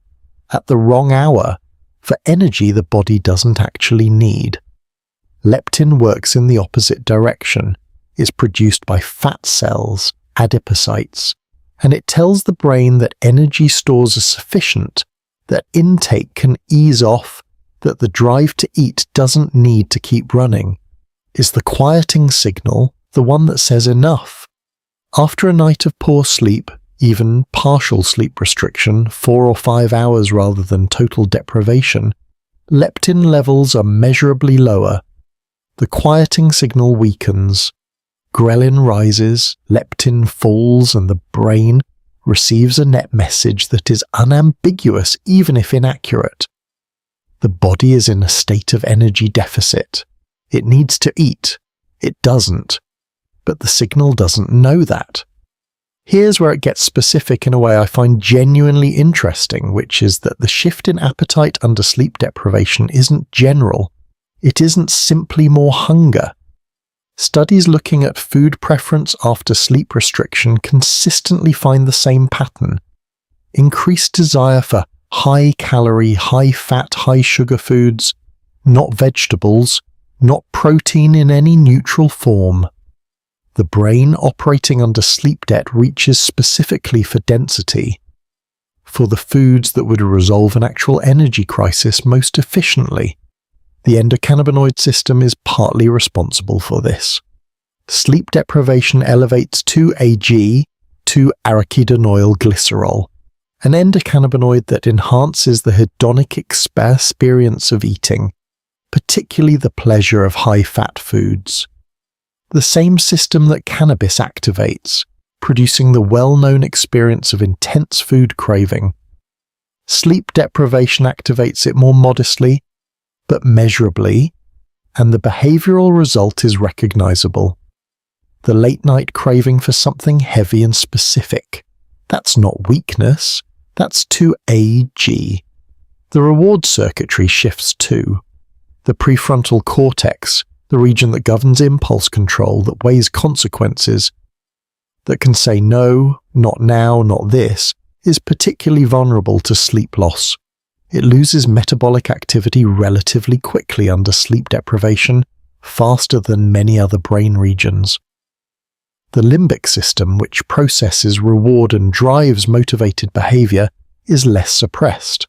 at the wrong hour, for energy the body doesn't actually need. Leptin works in the opposite direction, is produced by fat cells, adipocytes, and it tells the brain that energy stores are sufficient, that intake can ease off, that the drive to eat doesn't need to keep running. Is the quieting signal the one that says enough? After a night of poor sleep, even partial sleep restriction, 4 or 5 hours rather than total deprivation, leptin levels are measurably lower. The quieting signal weakens. Ghrelin rises, leptin falls, and the brain receives a net message that is unambiguous even if inaccurate. The body is in a state of energy deficit. It needs to eat. It doesn't. But the signal doesn't know that. Here's where it gets specific in a way I find genuinely interesting, which is that the shift in appetite under sleep deprivation isn't general. It isn't simply more hunger. Studies looking at food preference after sleep restriction consistently find the same pattern. Increased desire for high-calorie, high-fat, high-sugar foods, not vegetables, not protein in any neutral form. The brain operating under sleep debt reaches specifically for density, for the foods that would resolve an actual energy crisis most efficiently. The endocannabinoid system is partly responsible for this. Sleep deprivation elevates 2-AG, 2-arachidonyl glycerol, an endocannabinoid that enhances the hedonic experience of eating, particularly the pleasure of high-fat foods. The same system that cannabis activates, producing the well-known experience of intense food craving. Sleep deprivation activates it more modestly, but measurably, and the behavioral result is recognizable. The late-night craving for something heavy and specific. That's not weakness, that's 2-AG. The reward circuitry shifts too. The prefrontal cortex, the region that governs impulse control, that weighs consequences, that can say no, not now, not this, is particularly vulnerable to sleep loss. It loses metabolic activity relatively quickly under sleep deprivation, faster than many other brain regions. The limbic system, which processes reward and drives motivated behavior, is less suppressed.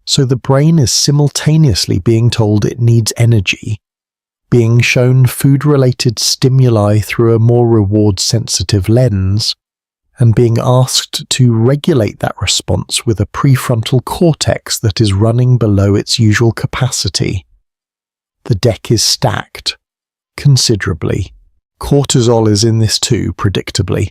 So the brain is simultaneously being told it needs energy, being shown food-related stimuli through a more reward-sensitive lens, and being asked to regulate that response with a prefrontal cortex that is running below its usual capacity. The deck is stacked, considerably. Cortisol is in this too, predictably.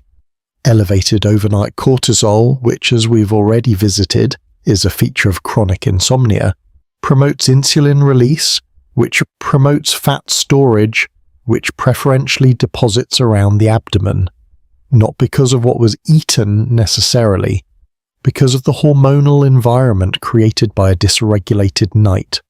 Elevated overnight cortisol, which, as we've already visited, is a feature of chronic insomnia, promotes insulin release, which promotes fat storage, which preferentially deposits around the abdomen. Not because of what was eaten necessarily, because of the hormonal environment created by a dysregulated night.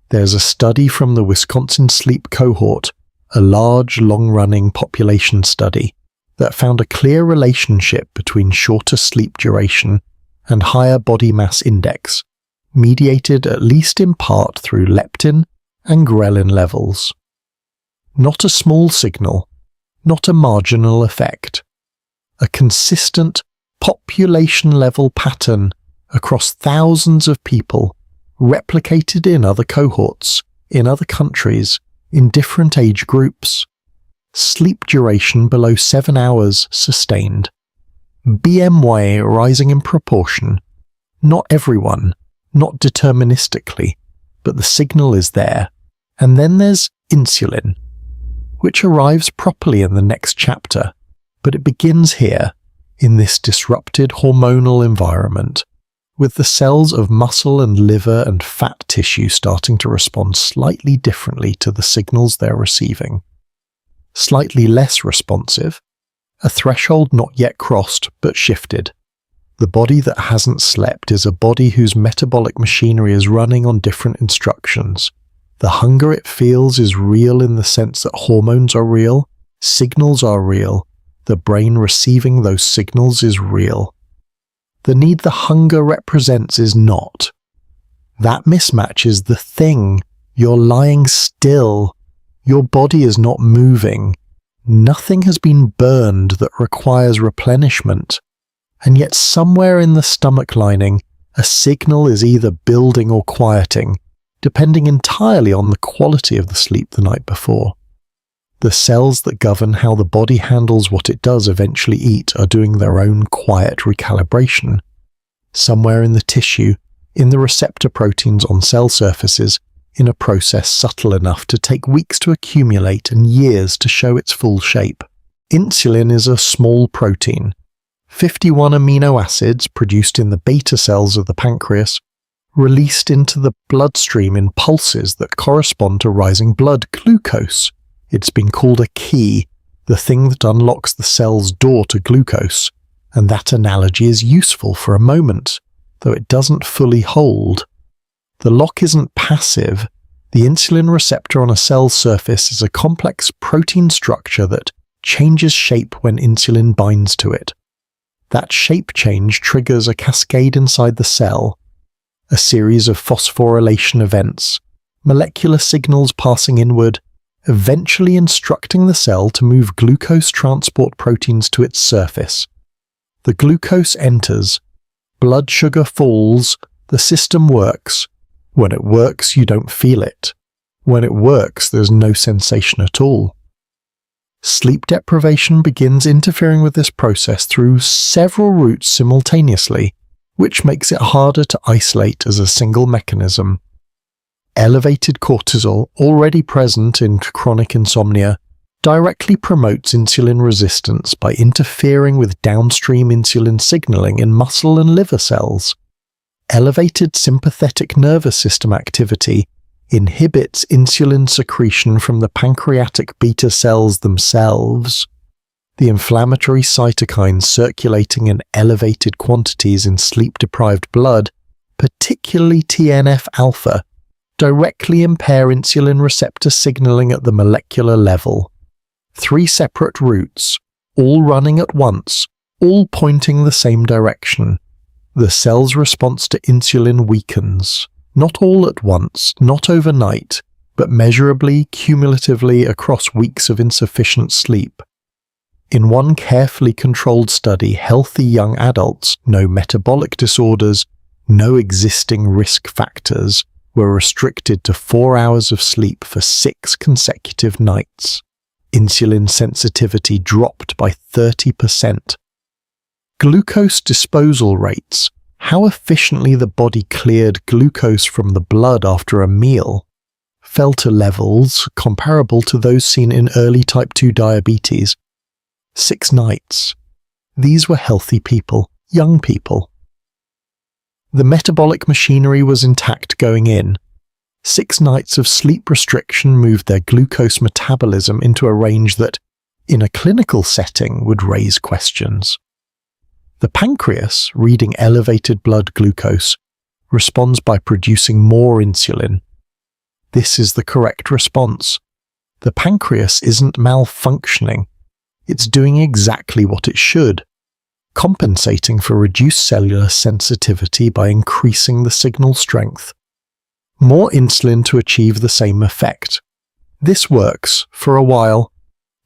There's a study from the Wisconsin Sleep Cohort, a large, long-running population study, that found a clear relationship between shorter sleep duration and higher body mass index, mediated at least in part through leptin and ghrelin levels. Not a small signal, not a marginal effect. A consistent, population-level pattern across thousands of people, replicated in other cohorts, in other countries, in different age groups. Sleep duration below 7 hours sustained. BMI rising in proportion. Not everyone, not deterministically, but the signal is there. And then there's insulin, which arrives properly in the next chapter, but it begins here, in this disrupted hormonal environment, with the cells of muscle and liver and fat tissue starting to respond slightly differently to the signals they're receiving. Slightly less responsive, a threshold not yet crossed but shifted. The body that hasn't slept is a body whose metabolic machinery is running on different instructions. The hunger it feels is real in the sense that hormones are real, signals are real, the brain receiving those signals is real. The need the hunger represents is not. That mismatch is the thing. You're lying still. Your body is not moving. Nothing has been burned that requires replenishment. And yet somewhere in the stomach lining, a signal is either building or quieting, depending entirely on the quality of the sleep the night before. The cells that govern how the body handles what it does eventually eat are doing their own quiet recalibration. Somewhere in the tissue, in the receptor proteins on cell surfaces, in a process subtle enough to take weeks to accumulate and years to show its full shape. Insulin is a small protein. 51 amino acids produced in the beta cells of the pancreas, released into the bloodstream in pulses that correspond to rising blood glucose. It's been called a key, the thing that unlocks the cell's door to glucose, and that analogy is useful for a moment, though it doesn't fully hold. The lock isn't passive, The insulin receptor on a cell surface is a complex protein structure that changes shape when insulin binds to it. That shape change triggers a cascade inside the cell, a series of phosphorylation events, molecular signals passing inward, eventually instructing the cell to move glucose transport proteins to its surface. The glucose enters, blood sugar falls, the system works. When it works, you don't feel it. When it works, there's no sensation at all. Sleep deprivation begins interfering with this process through several routes simultaneously, which makes it harder to isolate as a single mechanism. Elevated cortisol, already present in chronic insomnia, directly promotes insulin resistance by interfering with downstream insulin signaling in muscle and liver cells. Elevated sympathetic nervous system activity inhibits insulin secretion from the pancreatic beta cells themselves. The inflammatory cytokines circulating in elevated quantities in sleep-deprived blood, particularly TNF-alpha, directly impair insulin receptor signaling at the molecular level. 3 separate routes, all running at once, all pointing the same direction. The cell's response to insulin weakens, not all at once, not overnight, but measurably, cumulatively across weeks of insufficient sleep. In one carefully controlled study, healthy young adults, no metabolic disorders, no existing risk factors, were restricted to 4 hours of sleep for 6 consecutive nights. Insulin sensitivity dropped by 30%. Glucose disposal rates, how efficiently the body cleared glucose from the blood after a meal, fell to levels comparable to those seen in early type 2 diabetes. 6 nights. These were healthy people, young people. The metabolic machinery was intact going in. 6 nights of sleep restriction moved their glucose metabolism into a range that, in a clinical setting, would raise questions. The pancreas, reading elevated blood glucose, responds by producing more insulin. This is the correct response. The pancreas isn't malfunctioning. It's doing exactly what it should, compensating for reduced cellular sensitivity by increasing the signal strength. More insulin to achieve the same effect. This works for a while.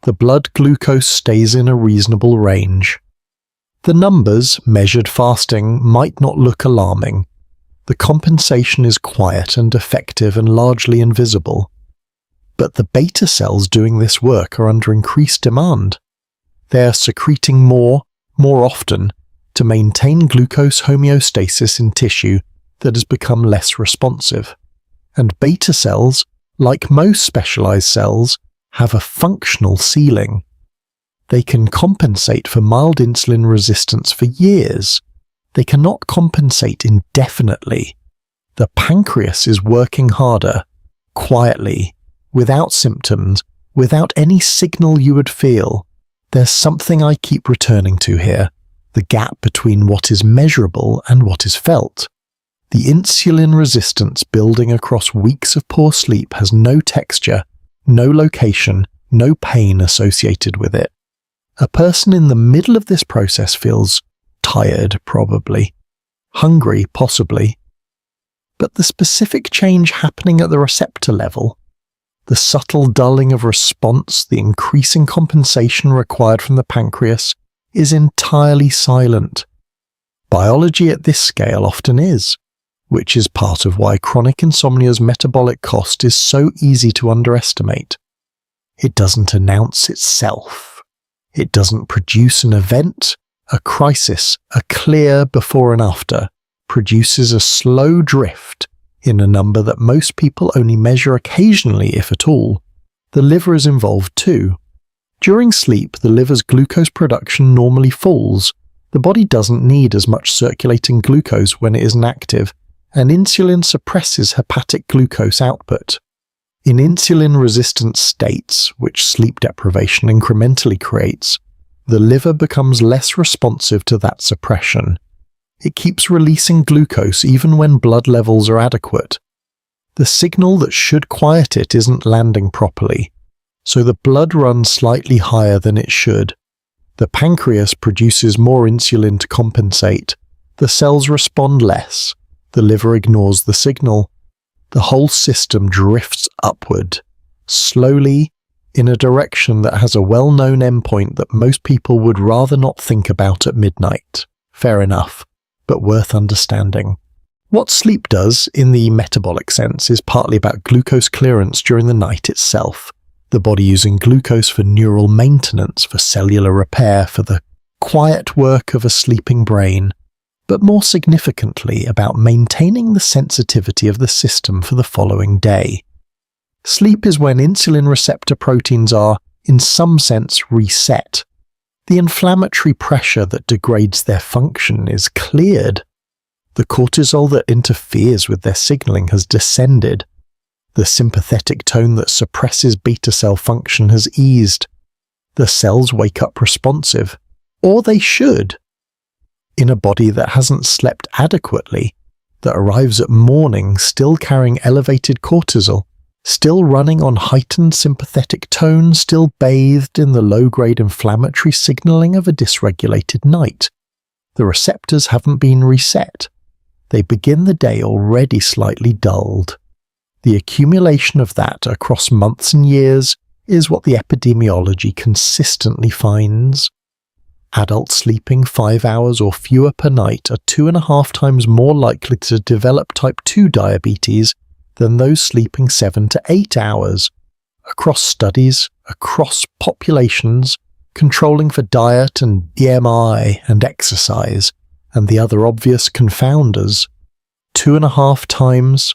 The blood glucose stays in a reasonable range. The numbers, measured fasting, might not look alarming. The compensation is quiet and effective and largely invisible. But the beta cells doing this work are under increased demand. They are secreting more often, to maintain glucose homeostasis in tissue that has become less responsive. And beta cells, like most specialized cells, have a functional ceiling. They can compensate for mild insulin resistance for years. They cannot compensate indefinitely. The pancreas is working harder, quietly, without symptoms, without any signal you would feel. There's something I keep returning to here, the gap between what is measurable and what is felt. The insulin resistance building across weeks of poor sleep has no texture, no location, no pain associated with it. A person in the middle of this process feels tired, probably, hungry, possibly. But the specific change happening at the receptor level, the subtle dulling of response, the increasing compensation required from the pancreas, is entirely silent. Biology at this scale often is, which is part of why chronic insomnia's metabolic cost is so easy to underestimate. It doesn't announce itself. It doesn't produce an event, a crisis, a clear before and after, produces a slow drift in a number that most people only measure occasionally, if at all. The liver is involved too. During sleep, the liver's glucose production normally falls. The body doesn't need as much circulating glucose when it isn't active, and insulin suppresses hepatic glucose output. In insulin-resistant states, which sleep deprivation incrementally creates, the liver becomes less responsive to that suppression. It keeps releasing glucose even when blood levels are adequate. The signal that should quiet it isn't landing properly, so the blood runs slightly higher than it should. The pancreas produces more insulin to compensate. The cells respond less. The liver ignores the signal. The whole system drifts upward, slowly, in a direction that has a well-known endpoint that most people would rather not think about at midnight. Fair enough, but worth understanding. What sleep does, in the metabolic sense, is partly about glucose clearance during the night itself. The body using glucose for neural maintenance, for cellular repair, for the quiet work of a sleeping brain, but more significantly about maintaining the sensitivity of the system for the following day. Sleep is when insulin receptor proteins are, in some sense, reset. The inflammatory pressure that degrades their function is cleared. The cortisol that interferes with their signaling has descended. The sympathetic tone that suppresses beta cell function has eased. The cells wake up responsive, or they should. In a body that hasn't slept adequately, that arrives at morning still carrying elevated cortisol, still running on heightened sympathetic tone, still bathed in the low-grade inflammatory signaling of a dysregulated night. The receptors haven't been reset. They begin the day already slightly dulled. The accumulation of that across months and years is what the epidemiology consistently finds. Adults sleeping 5 hours or fewer per night are 2.5 times more likely to develop type 2 diabetes than those sleeping 7 to 8 hours. Across studies, across populations, controlling for diet and BMI and exercise, and the other obvious confounders, 2.5 times,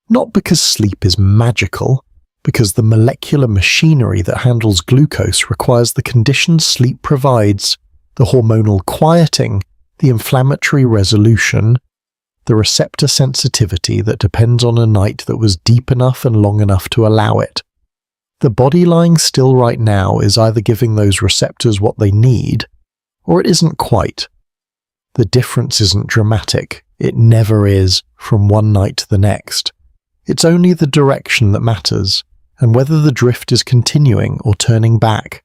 not because sleep is magical, because the molecular machinery that handles glucose requires the conditions sleep provides, the hormonal quieting, the inflammatory resolution, the receptor sensitivity that depends on a night that was deep enough and long enough to allow it. The body lying still right now is either giving those receptors what they need, or it isn't quite. The difference isn't dramatic. It never is, from one night to the next. It's only the direction that matters, and whether the drift is continuing or turning back.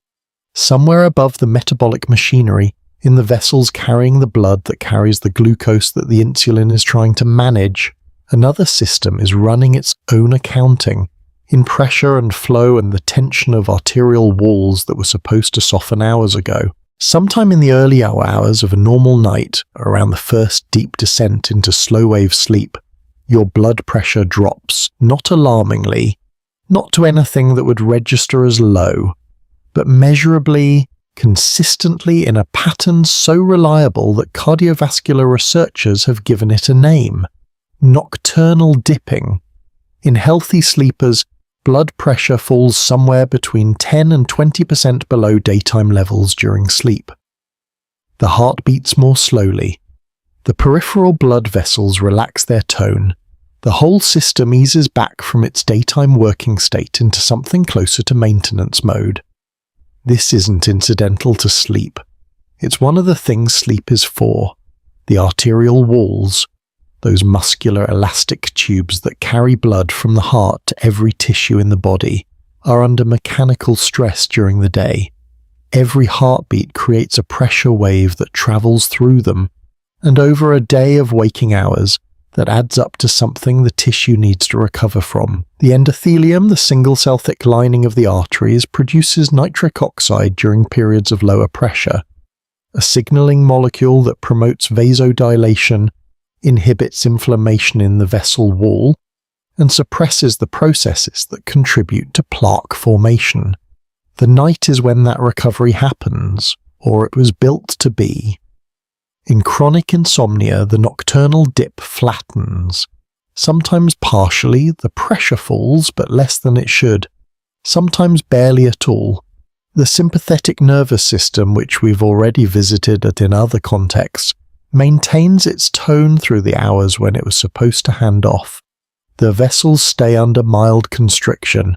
Somewhere above the metabolic machinery, in the vessels carrying the blood that carries the glucose that the insulin is trying to manage, another system is running its own accounting, in pressure and flow and the tension of arterial walls that were supposed to soften hours ago. Sometime in the early hours of a normal night, around the first deep descent into slow-wave sleep, your blood pressure drops, not alarmingly, not to anything that would register as low, but measurably, consistently in a pattern so reliable that cardiovascular researchers have given it a name: nocturnal dipping. In healthy sleepers, blood pressure falls somewhere between 10 and 20% below daytime levels during sleep. The heart beats more slowly. The peripheral blood vessels relax their tone. The whole system eases back from its daytime working state into something closer to maintenance mode. This isn't incidental to sleep. It's one of the things sleep is for. The arterial walls, those muscular elastic tubes that carry blood from the heart to every tissue in the body, are under mechanical stress during the day. Every heartbeat creates a pressure wave that travels through them, and over a day of waking hours, that adds up to something the tissue needs to recover from. The endothelium, the single-cell thick lining of the arteries, produces nitric oxide during periods of lower pressure, a signaling molecule that promotes vasodilation, inhibits inflammation in the vessel wall, and suppresses the processes that contribute to plaque formation. The night is when that recovery happens, or it was built to be. In chronic insomnia, the nocturnal dip flattens. Sometimes partially, the pressure falls, but less than it should. Sometimes barely at all. The sympathetic nervous system, which we've already visited in other contexts, maintains its tone through the hours when it was supposed to hand off. The vessels stay under mild constriction.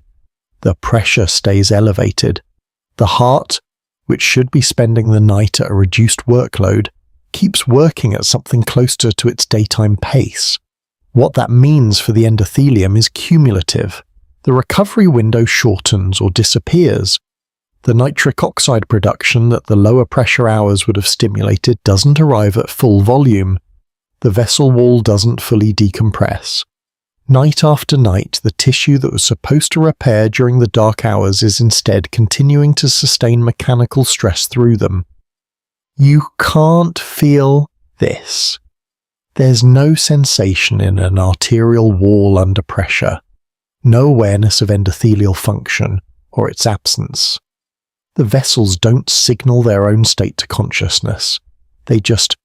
The pressure stays elevated. The heart, which should be spending the night at a reduced workload, keeps working at something closer to its daytime pace. What that means for the endothelium is cumulative. The recovery window shortens or disappears. The nitric oxide production that the lower pressure hours would have stimulated doesn't arrive at full volume. The vessel wall doesn't fully decompress. Night after night, the tissue that was supposed to repair during the dark hours is instead continuing to sustain mechanical stress through them. You can't feel this. There's no sensation in an arterial wall under pressure, no awareness of endothelial function or its absence. The vessels don't signal their own state to consciousness. They just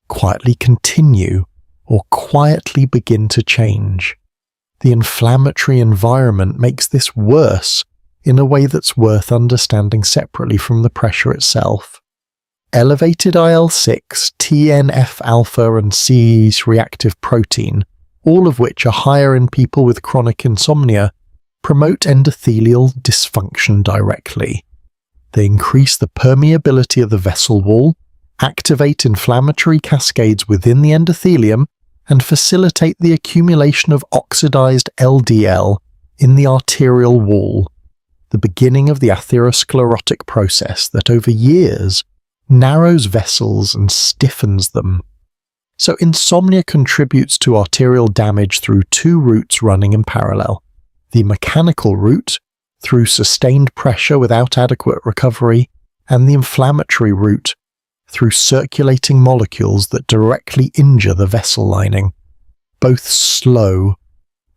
quietly continue or quietly begin to change. The inflammatory environment makes this worse in a way that's worth understanding separately from the pressure itself. Elevated IL-6, TNF-alpha and C-reactive protein, all of which are higher in people with chronic insomnia, promote endothelial dysfunction directly. They increase the permeability of the vessel wall, activate inflammatory cascades within the endothelium, and facilitate the accumulation of oxidized LDL in the arterial wall, the beginning of the atherosclerotic process that over years narrows vessels and stiffens them. So insomnia contributes to arterial damage through two routes running in parallel. The mechanical route, through sustained pressure without adequate recovery, and the inflammatory route, through circulating molecules that directly injure the vessel lining. Both slow,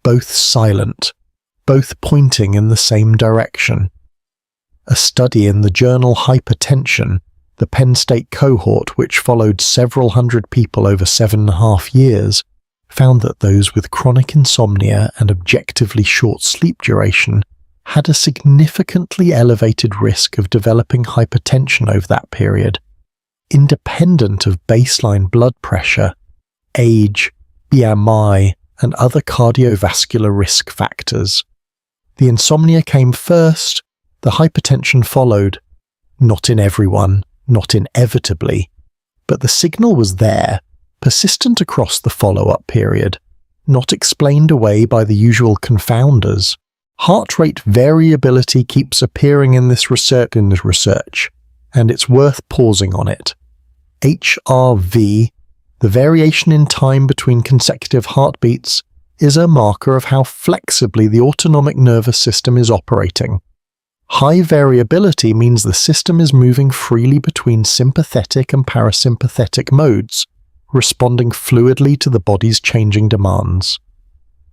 both silent, both pointing in the same direction. A study in the journal Hypertension, the Penn State cohort, which followed several hundred people over 7.5 years, found that those with chronic insomnia and objectively short sleep duration had a significantly elevated risk of developing hypertension over that period, independent of baseline blood pressure, age, BMI, and other cardiovascular risk factors. The insomnia came first, the hypertension followed. Not in everyone, not inevitably, but the signal was there, persistent across the follow-up period, not explained away by the usual confounders. Heart rate variability keeps appearing in this research, and it's worth pausing on it. HRV, the variation in time between consecutive heartbeats, is a marker of how flexibly the autonomic nervous system is operating. High variability means the system is moving freely between sympathetic and parasympathetic modes, responding fluidly to the body's changing demands.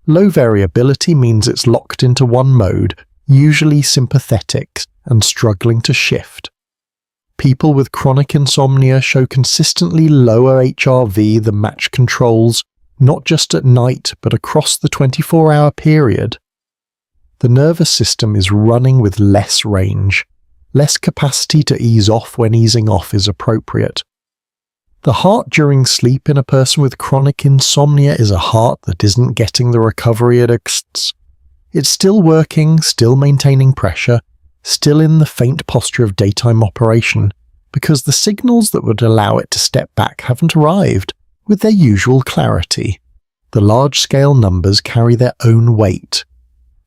Low variability means it's locked into one mode, usually sympathetic, and struggling to shift. People with chronic insomnia show consistently lower HRV than match controls, not just at night but across the 24-hour period. The nervous system is running with less range, less capacity to ease off when easing off is appropriate. The heart during sleep in a person with chronic insomnia is a heart that isn't getting the recovery it expects. It's still working, still maintaining pressure, still in the faint posture of daytime operation, because the signals that would allow it to step back haven't arrived with their usual clarity. The large-scale numbers carry their own weight.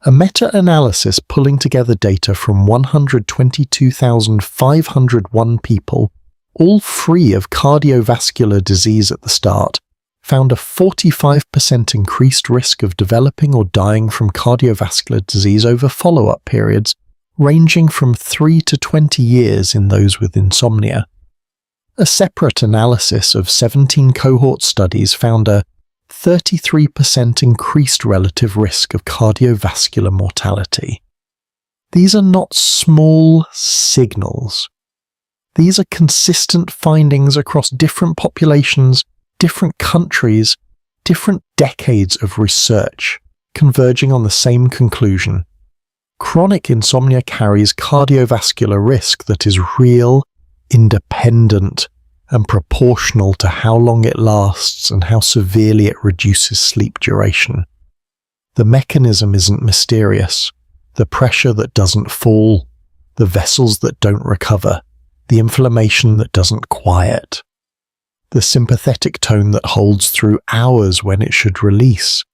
A meta-analysis pulling together data from 122,501 people, all free of cardiovascular disease at the start, found a 45% increased risk of developing or dying from cardiovascular disease over follow-up periods, ranging from 3 to 20 years in those with insomnia. A separate analysis of 17 cohort studies found a 33% increased relative risk of cardiovascular mortality. These are not small signals. These are consistent findings across different populations, different countries, different decades of research, converging on the same conclusion. Chronic insomnia carries cardiovascular risk that is real, independent, and proportional to how long it lasts and how severely it reduces sleep duration. The mechanism isn't mysterious. The pressure that doesn't fall, the vessels that don't recover, the inflammation that doesn't quiet. the sympathetic tone that holds through hours when it should release.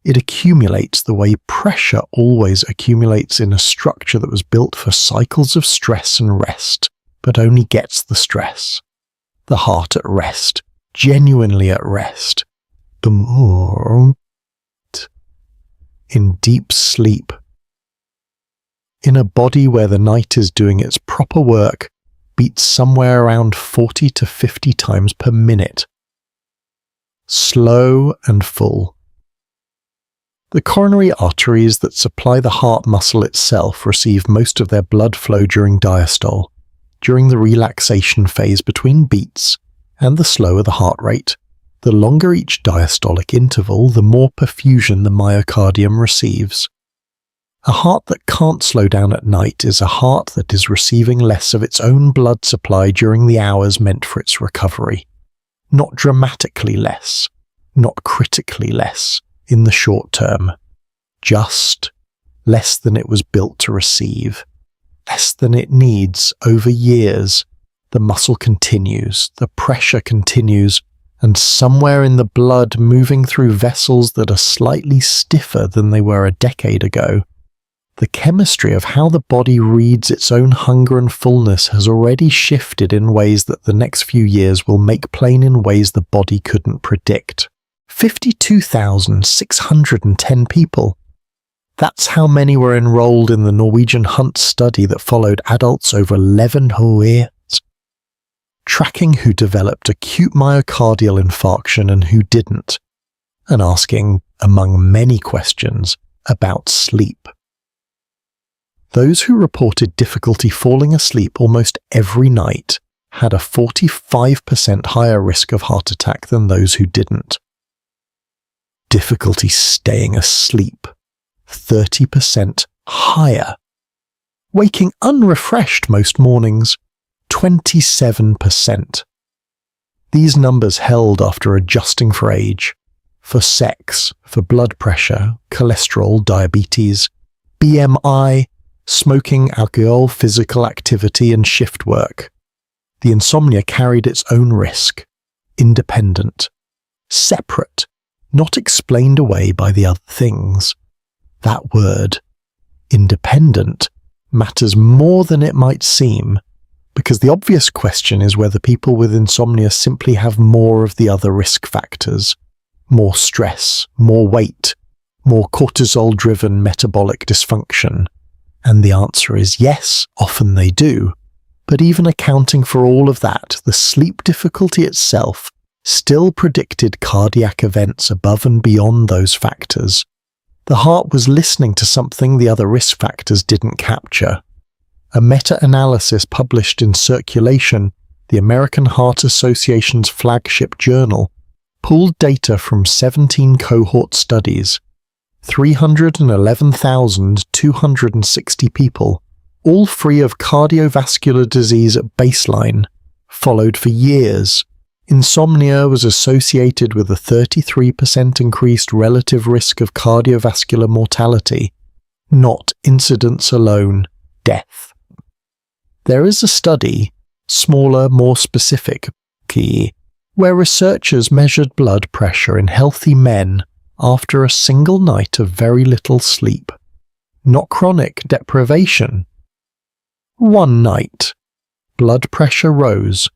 It accumulates the way pressure always accumulates in a structure that was built for cycles of stress and rest, but only gets the stress. The heart at rest, genuinely at rest. In deep sleep. In a body where the night is doing its proper work, beats somewhere around 40 to 50 times per minute. Slow and full. The coronary arteries that supply the heart muscle itself receive most of their blood flow during diastole, during the relaxation phase between beats, and the slower the heart rate. The longer each diastolic interval, the more perfusion the myocardium receives. A heart that can't slow down at night is a heart that is receiving less of its own blood supply during the hours meant for its recovery. Not dramatically less, not critically less in the short term. Just less than it was built to receive. Less than it needs over years. The muscle continues, the pressure continues, and somewhere in the blood moving through vessels that are slightly stiffer than they were a decade ago, the chemistry of how the body reads its own hunger and fullness has already shifted in ways that the next few years will make plain in ways the body couldn't predict. 52,610 people. That's how many were enrolled in the Norwegian Hunt study that followed adults over 11 whole years, tracking who developed acute myocardial infarction and who didn't, and asking, among many questions, about sleep. Those who reported difficulty falling asleep almost every night had a 45% higher risk of heart attack than those who didn't. Difficulty staying asleep, 30% higher. Waking unrefreshed most mornings, 27%. These numbers held after adjusting for age, for sex, for blood pressure, cholesterol, diabetes, BMI, smoking, alcohol, physical activity, and shift work. The insomnia carried its own risk, independent, separate, not explained away by the other things. That word, independent, matters more than it might seem, because the obvious question is whether people with insomnia simply have more of the other risk factors, more stress, more weight, more cortisol-driven metabolic dysfunction. And the answer is yes, often they do. But even accounting for all of that, the sleep difficulty itself still predicted cardiac events above and beyond those factors. The heart was listening to something the other risk factors didn't capture. A meta-analysis published in Circulation, the American Heart Association's flagship journal, pulled data from 17 cohort studies, 311,260 people, all free of cardiovascular disease at baseline, followed for years. Insomnia was associated with a 33% increased relative risk of cardiovascular mortality, not incidence alone, death. There is a study, smaller, more specific, where researchers measured blood pressure in healthy men after a single night of very little sleep, not chronic deprivation. One night, blood pressure rose,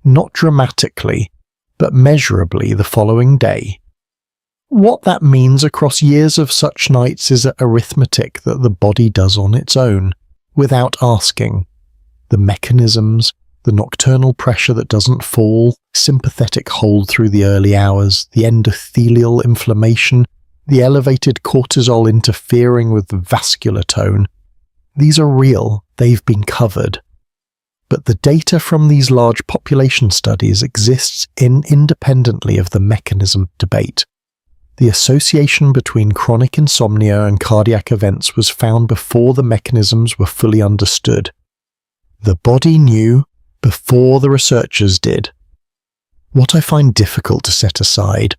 not dramatically, but measurably the following day. What that means across years of such nights is arithmetic that the body does on its own, without asking. The mechanisms, the nocturnal pressure that doesn't fall, sympathetic hold through the early hours, the endothelial inflammation, the elevated cortisol interfering with the vascular tone. These are real, they've been covered. But the data from these large population studies exists independently of the mechanism debate. The association between chronic insomnia and cardiac events was found before the mechanisms were fully understood. The body knew before the researchers did. What I find difficult to set aside,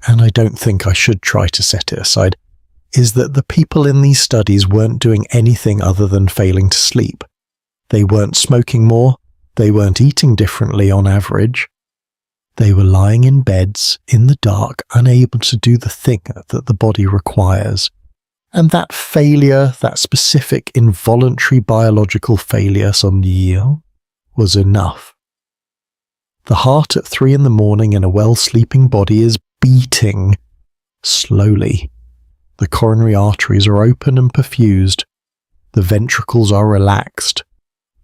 and I don't think I should try to set it aside, is that the people in these studies weren't doing anything other than failing to sleep. They weren't smoking more, they weren't eating differently on average. They were lying in beds, in the dark, unable to do the thing that the body requires. And that failure, that specific involuntary biological failure, somnio, was enough. The heart at 3 a.m. in a well-sleeping body is beating slowly. The coronary arteries are open and perfused. The ventricles are relaxed.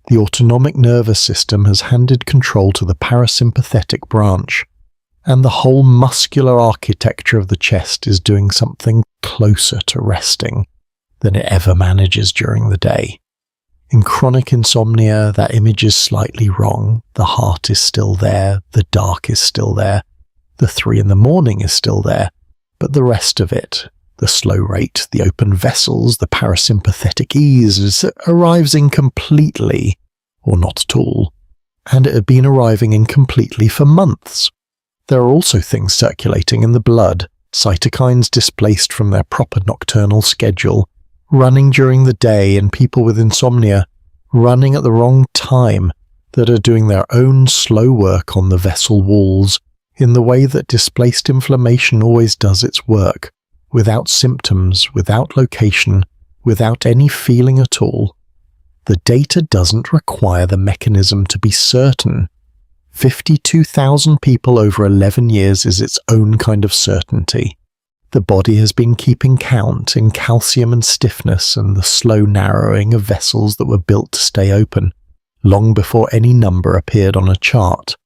The autonomic nervous system has handed control to the parasympathetic branch, and the whole muscular architecture of the chest is doing something closer to resting than it ever manages during the day. In chronic insomnia, that image is slightly wrong. The heart is still there, the dark is still there, the 3 a.m. is still there, but the rest of it, the slow rate, the open vessels, the parasympathetic ease, arrives incompletely, or not at all, and it had been arriving incompletely for months. There are also things circulating in the blood, cytokines displaced from their proper nocturnal schedule, running during the day in people with insomnia, running at the wrong time, that are doing their own slow work on the vessel walls, in the way that displaced inflammation always does its work, without symptoms, without location, without any feeling at all. The data doesn't require the mechanism to be certain. 52,000 people over 11 years is its own kind of certainty. The body has been keeping count in calcium and stiffness and the slow narrowing of vessels that were built to stay open, long before any number appeared on a chart.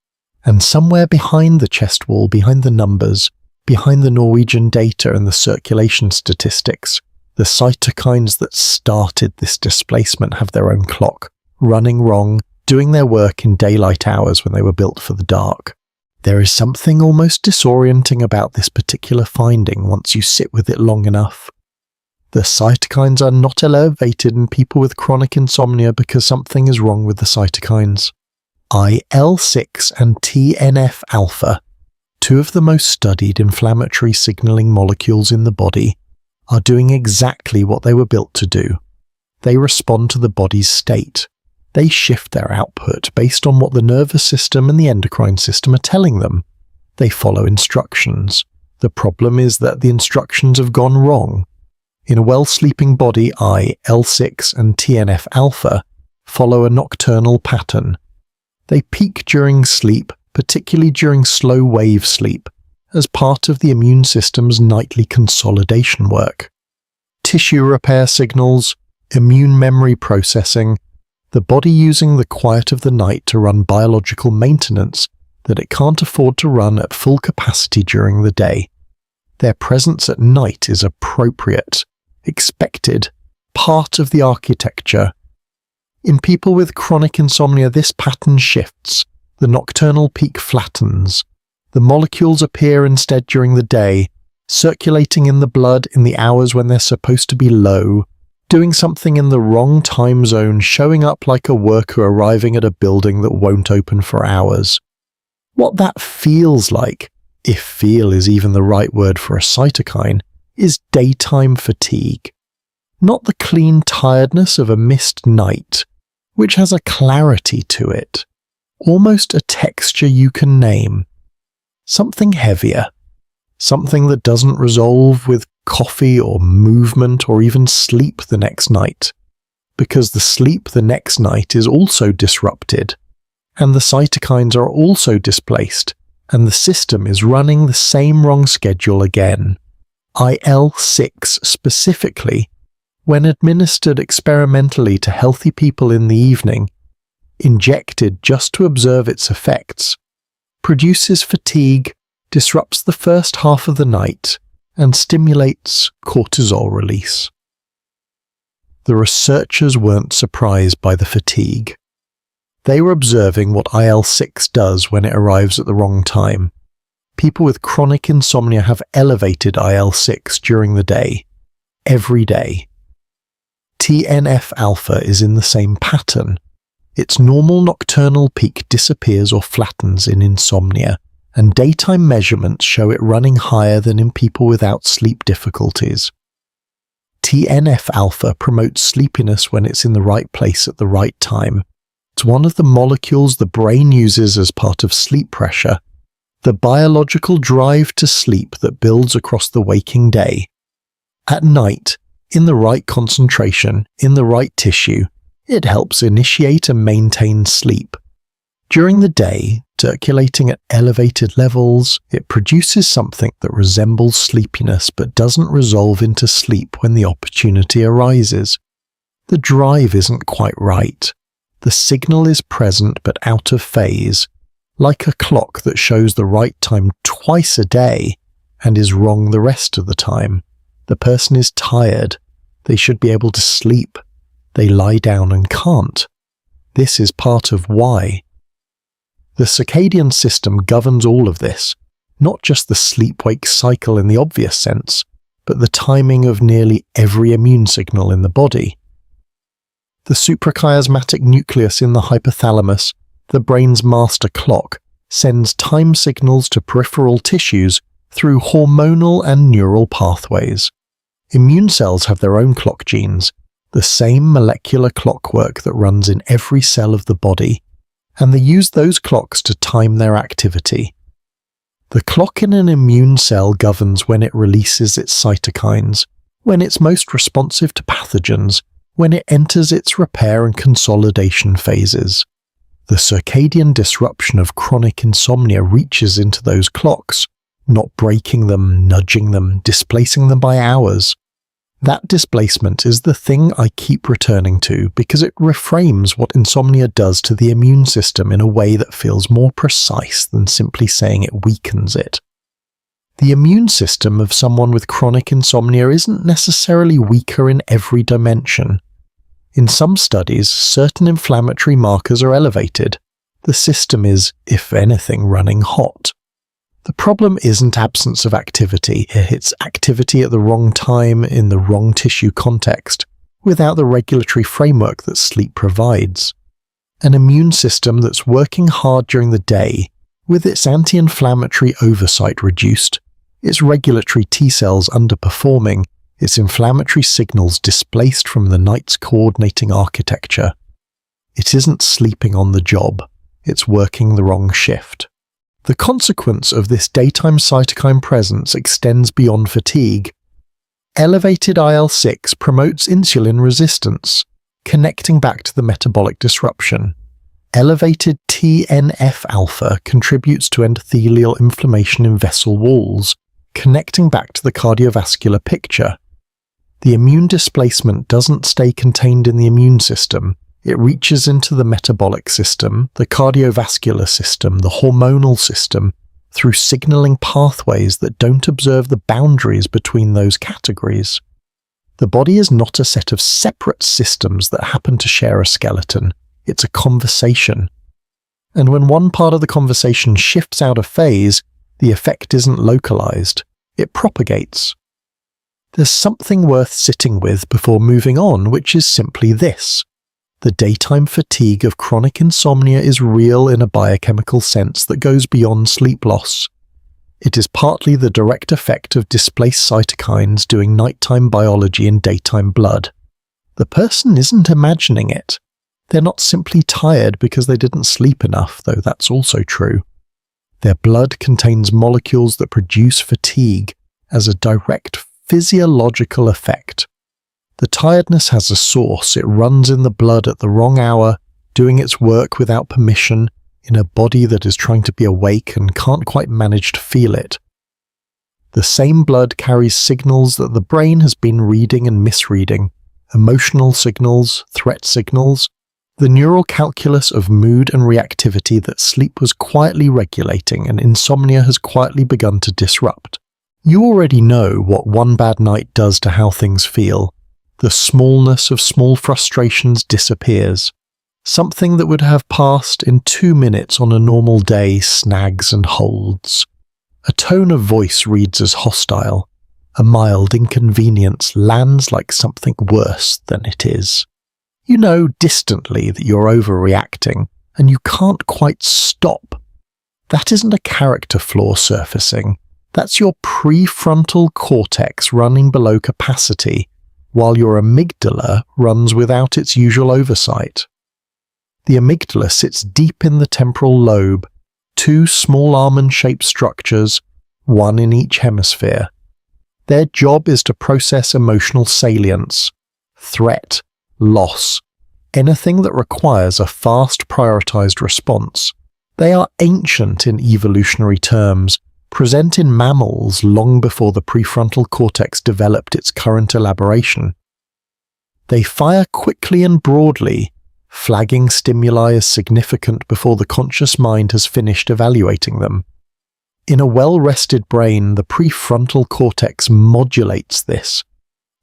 And somewhere behind the chest wall, behind the numbers, behind the Norwegian data and the circulation statistics, the cytokines that started this displacement have their own clock, running wrong, doing their work in daylight hours when they were built for the dark. There is something almost disorienting about this particular finding once you sit with it long enough. The cytokines are not elevated in people with chronic insomnia because something is wrong with the cytokines. IL-6 and TNF-alpha, two of the most studied inflammatory signaling molecules in the body, are doing exactly what they were built to do. They respond to the body's state. They shift their output based on what the nervous system and the endocrine system are telling them. They follow instructions. The problem is that the instructions have gone wrong. In a well-sleeping body, IL-6 and TNF-alpha follow a nocturnal pattern. They peak during sleep, particularly during slow-wave sleep, as part of the immune system's nightly consolidation work. Tissue repair signals, immune memory processing, the body using the quiet of the night to run biological maintenance that it can't afford to run at full capacity during the day. Their presence at night is appropriate, expected, part of the architecture. In people with chronic insomnia, this pattern shifts. The nocturnal peak flattens. The molecules appear instead during the day, circulating in the blood in the hours when they're supposed to be low, doing something in the wrong time zone, showing up like a worker arriving at a building that won't open for hours. What that feels like, if feel is even the right word for a cytokine, is daytime fatigue. Not the clean tiredness of a missed night, which has a clarity to it, almost a texture you can name. Something heavier, something that doesn't resolve with coffee or movement or even sleep the next night, because the sleep the next night is also disrupted, and the cytokines are also displaced, and the system is running the same wrong schedule again. IL-6 specifically, when administered experimentally to healthy people in the evening, injected just to observe its effects, produces fatigue, disrupts the first half of the night, and stimulates cortisol release. The researchers weren't surprised by the fatigue. They were observing what IL-6 does when it arrives at the wrong time. People with chronic insomnia have elevated IL-6 during the day, every day. TNF-alpha is in the same pattern. Its normal nocturnal peak disappears or flattens in insomnia, and daytime measurements show it running higher than in people without sleep difficulties. TNF-alpha promotes sleepiness when it's in the right place at the right time. It's one of the molecules the brain uses as part of sleep pressure, the biological drive to sleep that builds across the waking day. At night, in the right concentration, in the right tissue, it helps initiate and maintain sleep. During the day, circulating at elevated levels, it produces something that resembles sleepiness but doesn't resolve into sleep when the opportunity arises. The drive isn't quite right. The signal is present but out of phase, like a clock that shows the right time twice a day and is wrong the rest of the time. The person is tired. They should be able to sleep. They lie down and can't. This is part of why. The circadian system governs all of this, not just the sleep-wake cycle in the obvious sense, but the timing of nearly every immune signal in the body. The suprachiasmatic nucleus in the hypothalamus, the brain's master clock, sends time signals to peripheral tissues through hormonal and neural pathways. Immune cells have their own clock genes, the same molecular clockwork that runs in every cell of the body, and they use those clocks to time their activity. The clock in an immune cell governs when it releases its cytokines, when it's most responsive to pathogens, when it enters its repair and consolidation phases. The circadian disruption of chronic insomnia reaches into those clocks, not breaking them, nudging them, displacing them by hours. That displacement is the thing I keep returning to because it reframes what insomnia does to the immune system in a way that feels more precise than simply saying it weakens it. The immune system of someone with chronic insomnia isn't necessarily weaker in every dimension. In some studies, certain inflammatory markers are elevated. The system is, if anything, running hot. The problem isn't absence of activity, it's activity at the wrong time in the wrong tissue context, without the regulatory framework that sleep provides. An immune system that's working hard during the day, with its anti-inflammatory oversight reduced, its regulatory T cells underperforming, its inflammatory signals displaced from the night's coordinating architecture. It isn't sleeping on the job, it's working the wrong shift. The consequence of this daytime cytokine presence extends beyond fatigue. Elevated IL-6 promotes insulin resistance, connecting back to the metabolic disruption. Elevated TNF-alpha contributes to endothelial inflammation in vessel walls, connecting back to the cardiovascular picture. The immune displacement doesn't stay contained in the immune system. It reaches into the metabolic system, the cardiovascular system, the hormonal system, through signaling pathways that don't observe the boundaries between those categories. The body is not a set of separate systems that happen to share a skeleton. It's a conversation. And when one part of the conversation shifts out of phase, the effect isn't localized. It propagates. There's something worth sitting with before moving on, which is simply this. The daytime fatigue of chronic insomnia is real in a biochemical sense that goes beyond sleep loss. It is partly the direct effect of displaced cytokines doing nighttime biology in daytime blood. The person isn't imagining it. They're not simply tired because they didn't sleep enough, though that's also true. Their blood contains molecules that produce fatigue as a direct physiological effect. The tiredness has a source. It runs in the blood at the wrong hour, doing its work without permission, in a body that is trying to be awake and can't quite manage to feel it. The same blood carries signals that the brain has been reading and misreading, emotional signals, threat signals, the neural calculus of mood and reactivity that sleep was quietly regulating and insomnia has quietly begun to disrupt. You already know what one bad night does to how things feel. The smallness of small frustrations disappears. Something that would have passed in 2 minutes on a normal day snags and holds. A tone of voice reads as hostile. A mild inconvenience lands like something worse than it is. You know distantly that you're overreacting, and you can't quite stop. That isn't a character flaw surfacing. That's your prefrontal cortex running below capacity, while your amygdala runs without its usual oversight. The amygdala sits deep in the temporal lobe, two small almond-shaped structures, one in each hemisphere. Their job is to process emotional salience, threat, loss, anything that requires a fast, prioritized response. They are ancient in evolutionary terms, present in mammals long before the prefrontal cortex developed its current elaboration. They fire quickly and broadly, flagging stimuli as significant before the conscious mind has finished evaluating them. In a well-rested brain, the prefrontal cortex modulates this.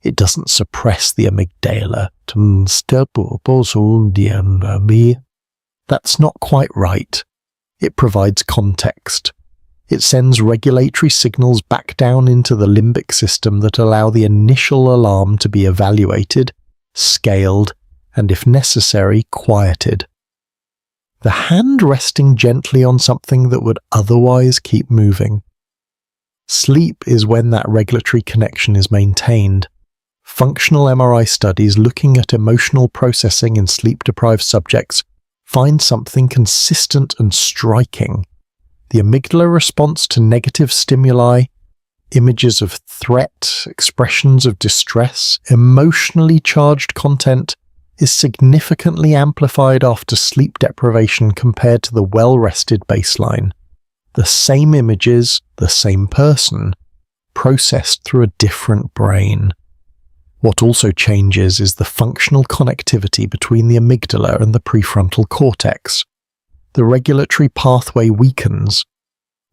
It doesn't suppress the amygdala. That's not quite right. It provides context. It sends regulatory signals back down into the limbic system that allow the initial alarm to be evaluated, scaled, and if necessary, quieted. The hand resting gently on something that would otherwise keep moving. Sleep is when that regulatory connection is maintained. Functional MRI studies looking at emotional processing in sleep-deprived subjects find something consistent and striking. The amygdala response to negative stimuli, images of threat, expressions of distress, emotionally charged content is significantly amplified after sleep deprivation compared to the well-rested baseline. The same images, the same person, processed through a different brain. What also changes is the functional connectivity between the amygdala and the prefrontal cortex. The regulatory pathway weakens.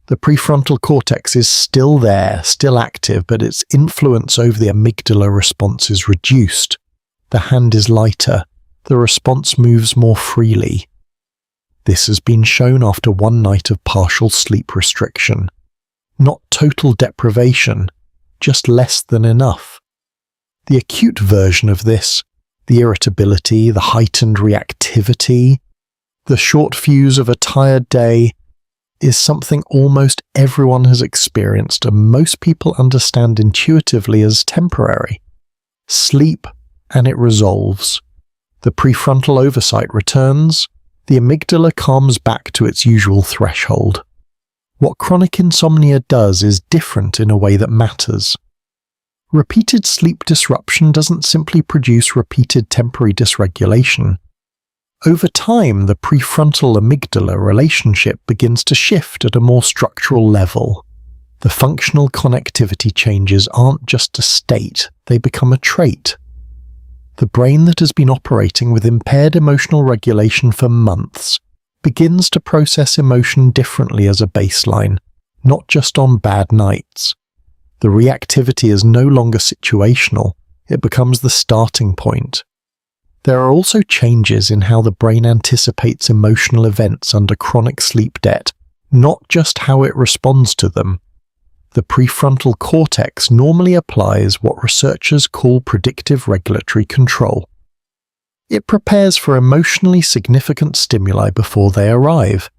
The prefrontal cortex is still there, still active, but its influence over the amygdala response is reduced. The hand is lighter. The response moves more freely. This has been shown after one night of partial sleep restriction. Not total deprivation, just less than enough. The acute version of this, the irritability, the heightened reactivity, the short fuse of a tired day, is something almost everyone has experienced and most people understand intuitively as temporary. Sleep, and it resolves. The prefrontal oversight returns. The amygdala calms back to its usual threshold. What chronic insomnia does is different in a way that matters. Repeated sleep disruption doesn't simply produce repeated temporary dysregulation. Over time, the prefrontal amygdala relationship begins to shift at a more structural level. The functional connectivity changes aren't just a state, they become a trait. The brain that has been operating with impaired emotional regulation for months begins to process emotion differently as a baseline, not just on bad nights. The reactivity is no longer situational, it becomes the starting point. There are also changes in how the brain anticipates emotional events under chronic sleep debt, not just how it responds to them. The prefrontal cortex normally applies what researchers call predictive regulatory control. It prepares for emotionally significant stimuli before they arrive,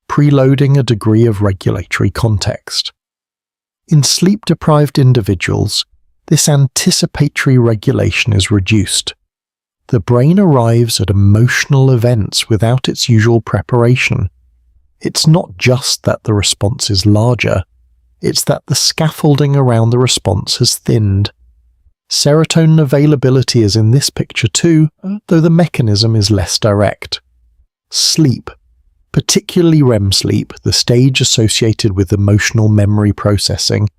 preloading a degree of regulatory context. In sleep-deprived individuals, this anticipatory regulation is reduced. The brain arrives at emotional events without its usual preparation. It's not just that the response is larger, it's that the scaffolding around the response has thinned. Serotonin availability is in this picture too, though the mechanism is less direct. Sleep, particularly REM sleep, the stage associated with emotional memory processing,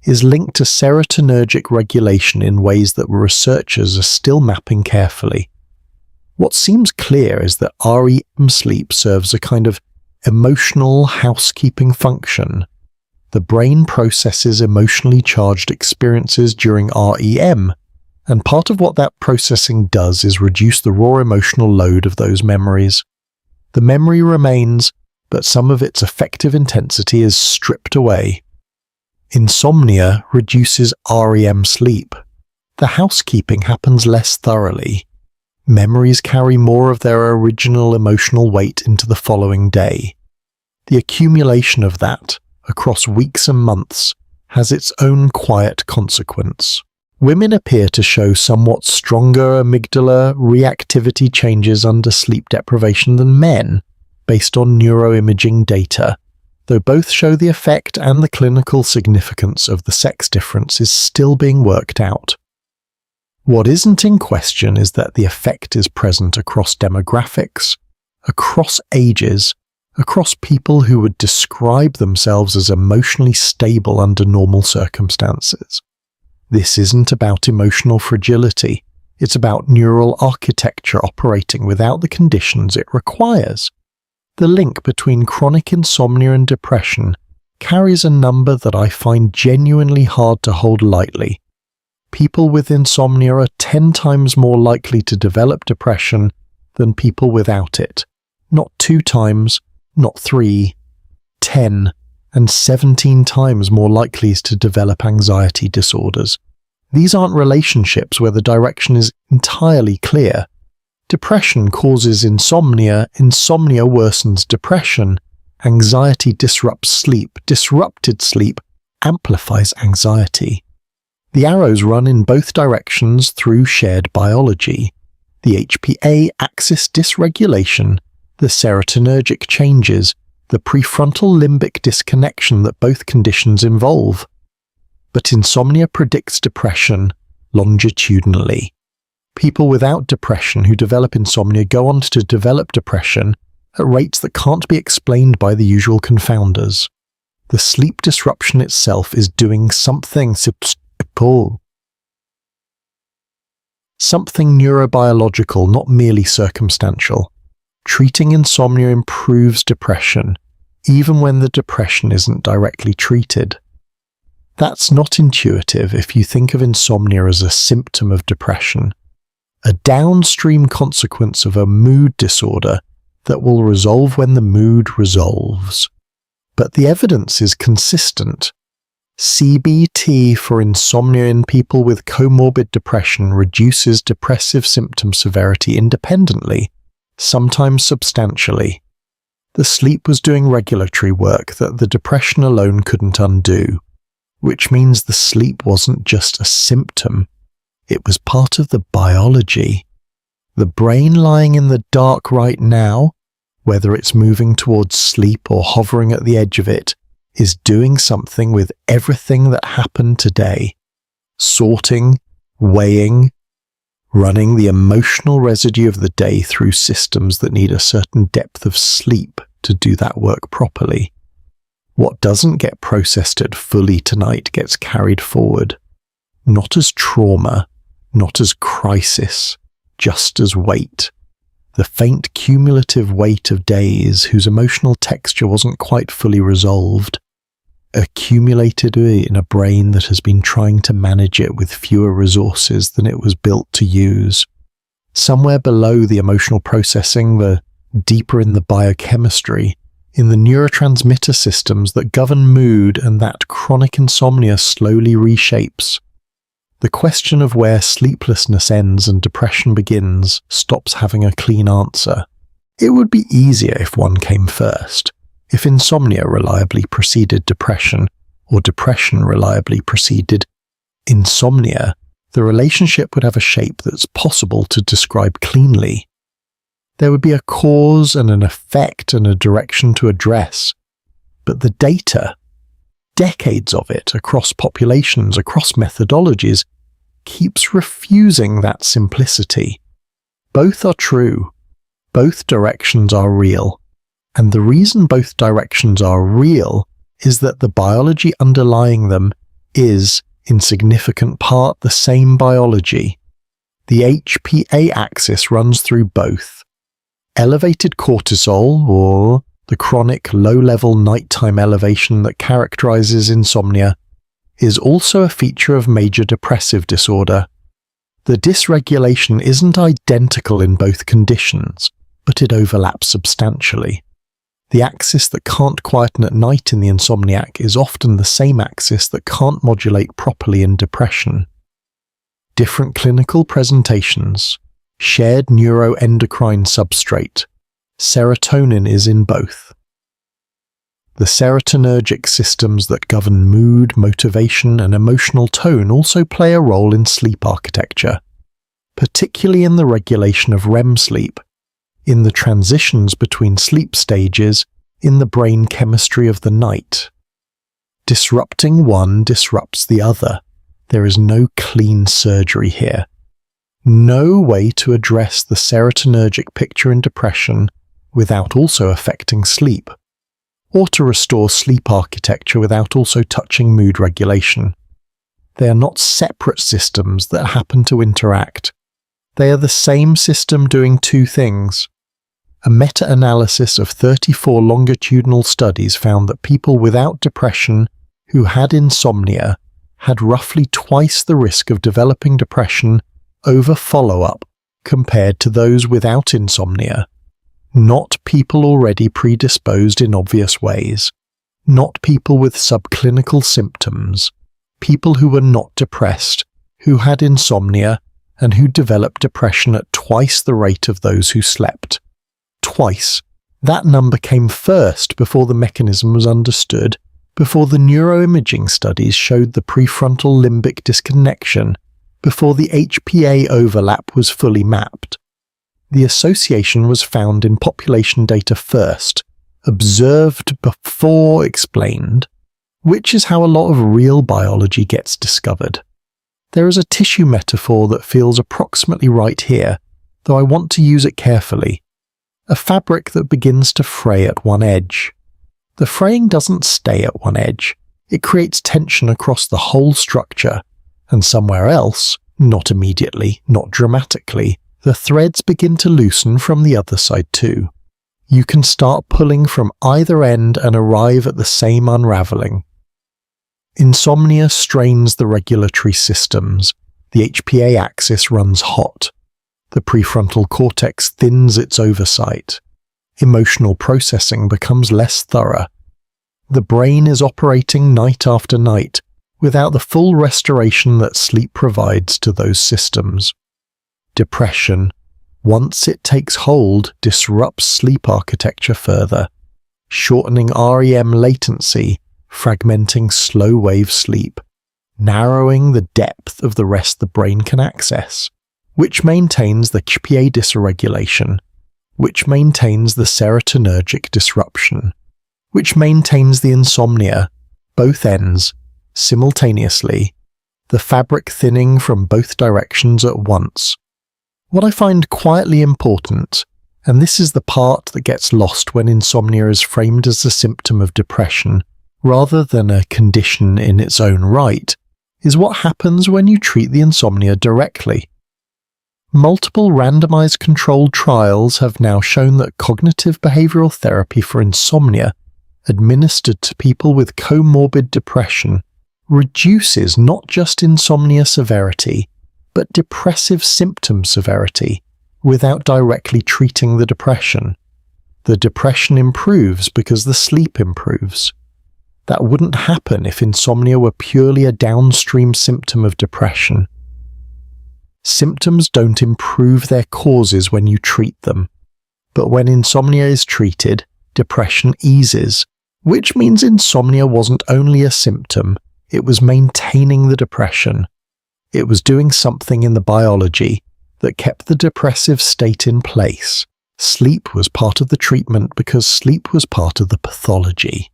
is linked to serotonergic regulation in ways that researchers are still mapping carefully. What seems clear is that REM sleep serves a kind of emotional housekeeping function. The brain processes emotionally charged experiences during REM, and part of what that processing does is reduce the raw emotional load of those memories. The memory remains, but some of its effective intensity is stripped away. Insomnia reduces REM sleep. The housekeeping happens less thoroughly. Memories carry more of their original emotional weight into the following day. The accumulation of that, across weeks and months, has its own quiet consequence. Women appear to show somewhat stronger amygdala reactivity changes under sleep deprivation than men, based on neuroimaging data. though both show the effect and the clinical significance of the sex difference is still being worked out. What isn't in question is that the effect is present across demographics, across ages, across people who would describe themselves as emotionally stable under normal circumstances. This isn't about emotional fragility, it's about neural architecture operating without the conditions it requires. The link between chronic insomnia and depression carries a number that I find genuinely hard to hold lightly. People with insomnia are 10 times more likely to develop depression than people without it. Not 2 times, not 3, 10, and 17 times more likely to develop anxiety disorders. These aren't relationships where the direction is entirely clear. Depression causes insomnia, insomnia worsens depression, anxiety disrupts sleep, disrupted sleep amplifies anxiety. The arrows run in both directions through shared biology. The HPA axis dysregulation, the serotonergic changes, the prefrontal limbic disconnection that both conditions involve. But insomnia predicts depression longitudinally. People without depression who develop insomnia go on to develop depression at rates that can't be explained by the usual confounders. The sleep disruption itself is doing something neurobiological, not merely circumstantial. Treating insomnia improves depression, even when the depression isn't directly treated. That's not intuitive if you think of insomnia as a symptom of depression, a downstream consequence of a mood disorder that will resolve when the mood resolves. But the evidence is consistent. CBT for insomnia in people with comorbid depression reduces depressive symptom severity independently, sometimes substantially. The sleep was doing regulatory work that the depression alone couldn't undo, which means the sleep wasn't just a symptom, it was part of the biology. The brain lying in the dark right now, whether it's moving towards sleep or hovering at the edge of it, is doing something with everything that happened today, sorting, weighing, running the emotional residue of the day through systems that need a certain depth of sleep to do that work properly. What doesn't get processed at fully tonight gets carried forward, not as trauma, not as crisis, just as weight. The faint cumulative weight of days whose emotional texture wasn't quite fully resolved, accumulated in a brain that has been trying to manage it with fewer resources than it was built to use. Somewhere below the emotional processing, deeper in the biochemistry, in the neurotransmitter systems that govern mood and that chronic insomnia slowly reshapes. The question of where sleeplessness ends and depression begins stops having a clean answer. It would be easier if one came first, if insomnia reliably preceded depression, or depression reliably preceded insomnia. The relationship would have a shape that's possible to describe cleanly. There would be a cause and an effect and a direction to address, but the data, decades of it across populations, across methodologies, keeps refusing that simplicity. Both are true. Both directions are real. And the reason both directions are real is that the biology underlying them is, in significant part, the same biology. The HPA axis runs through both. Elevated cortisol, or the chronic low-level nighttime elevation that characterizes insomnia, is also a feature of major depressive disorder. The dysregulation isn't identical in both conditions, but it overlaps substantially. The axis that can't quieten at night in the insomniac is often the same axis that can't modulate properly in depression. Different clinical presentations, shared neuroendocrine substrate. Serotonin is in both. The serotonergic systems that govern mood, motivation, and emotional tone also play a role in sleep architecture, particularly in the regulation of REM sleep, in the transitions between sleep stages, in the brain chemistry of the night. Disrupting one disrupts the other. There is no clean surgery here. No way to address the serotonergic picture in depression without also affecting sleep, or to restore sleep architecture without also touching mood regulation. They are not separate systems that happen to interact. They are the same system doing two things. A meta-analysis of 34 longitudinal studies found that people without depression who had insomnia had roughly twice the risk of developing depression over follow-up compared to those without insomnia. Not people already predisposed in obvious ways. Not people with subclinical symptoms. People who were not depressed, who had insomnia, and who developed depression at twice the rate of those who slept. Twice. That number came first before the mechanism was understood, before the neuroimaging studies showed the prefrontal limbic disconnection, before the HPA overlap was fully mapped. The association was found in population data first, observed before explained, which is how a lot of real biology gets discovered. There is a tissue metaphor that feels approximately right here, though I want to use it carefully. A fabric that begins to fray at one edge. The fraying doesn't stay at one edge. It creates tension across the whole structure, and somewhere else, not immediately, not dramatically, the threads begin to loosen from the other side too. You can start pulling from either end and arrive at the same unraveling. Insomnia strains the regulatory systems. The HPA axis runs hot. The prefrontal cortex thins its oversight. Emotional processing becomes less thorough. The brain is operating night after night without the full restoration that sleep provides to those systems. Depression, once it takes hold, disrupts sleep architecture further, shortening REM latency, fragmenting slow-wave sleep, narrowing the depth of the rest the brain can access, which maintains the HPA dysregulation, which maintains the serotonergic disruption, which maintains the insomnia, both ends, simultaneously, the fabric thinning from both directions at once. What I find quietly important, and this is the part that gets lost when insomnia is framed as a symptom of depression, rather than a condition in its own right, is what happens when you treat the insomnia directly. Multiple randomized controlled trials have now shown that cognitive behavioral therapy for insomnia, administered to people with comorbid depression, reduces not just insomnia severity, but depressive symptom severity, without directly treating the depression. The depression improves because the sleep improves. That wouldn't happen if insomnia were purely a downstream symptom of depression. Symptoms don't improve their causes when you treat them, but when insomnia is treated, depression eases, which means insomnia wasn't only a symptom, it was maintaining the depression. It was doing something in the biology that kept the depressive state in place. Sleep was part of the treatment because sleep was part of the pathology.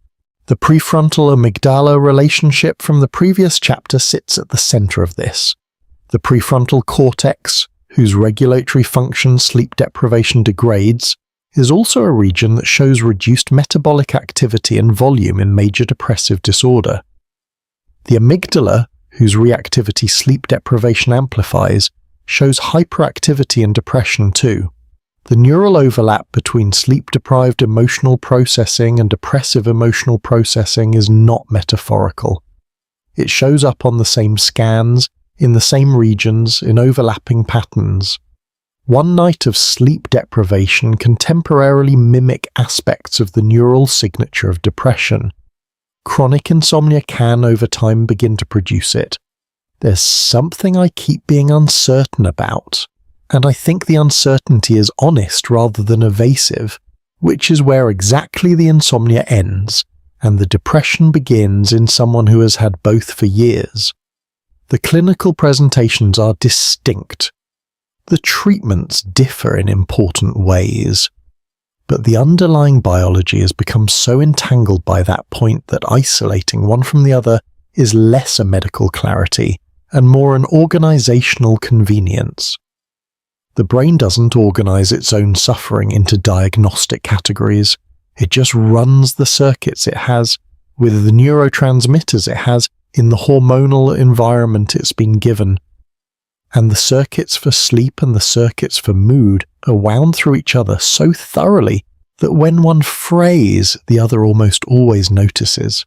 The prefrontal amygdala relationship from the previous chapter sits at the center of this. The prefrontal cortex, whose regulatory function sleep deprivation degrades, is also a region that shows reduced metabolic activity and volume in major depressive disorder. The amygdala, whose reactivity sleep deprivation amplifies, shows hyperactivity in depression too. The neural overlap between sleep-deprived emotional processing and depressive emotional processing is not metaphorical. It shows up on the same scans, in the same regions, in overlapping patterns. One night of sleep deprivation can temporarily mimic aspects of the neural signature of depression. Chronic insomnia can, over time, begin to produce it. There's something I keep being uncertain about, and I think the uncertainty is honest rather than evasive, which is where exactly the insomnia ends, and the depression begins in someone who has had both for years. The clinical presentations are distinct. The treatments differ in important ways. But the underlying biology has become so entangled by that point that isolating one from the other is less a medical clarity and more an organizational convenience. The brain doesn't organize its own suffering into diagnostic categories. It just runs the circuits it has with the neurotransmitters it has in the hormonal environment it's been given. And the circuits for sleep and the circuits for mood are wound through each other so thoroughly that when one frays, the other almost always notices.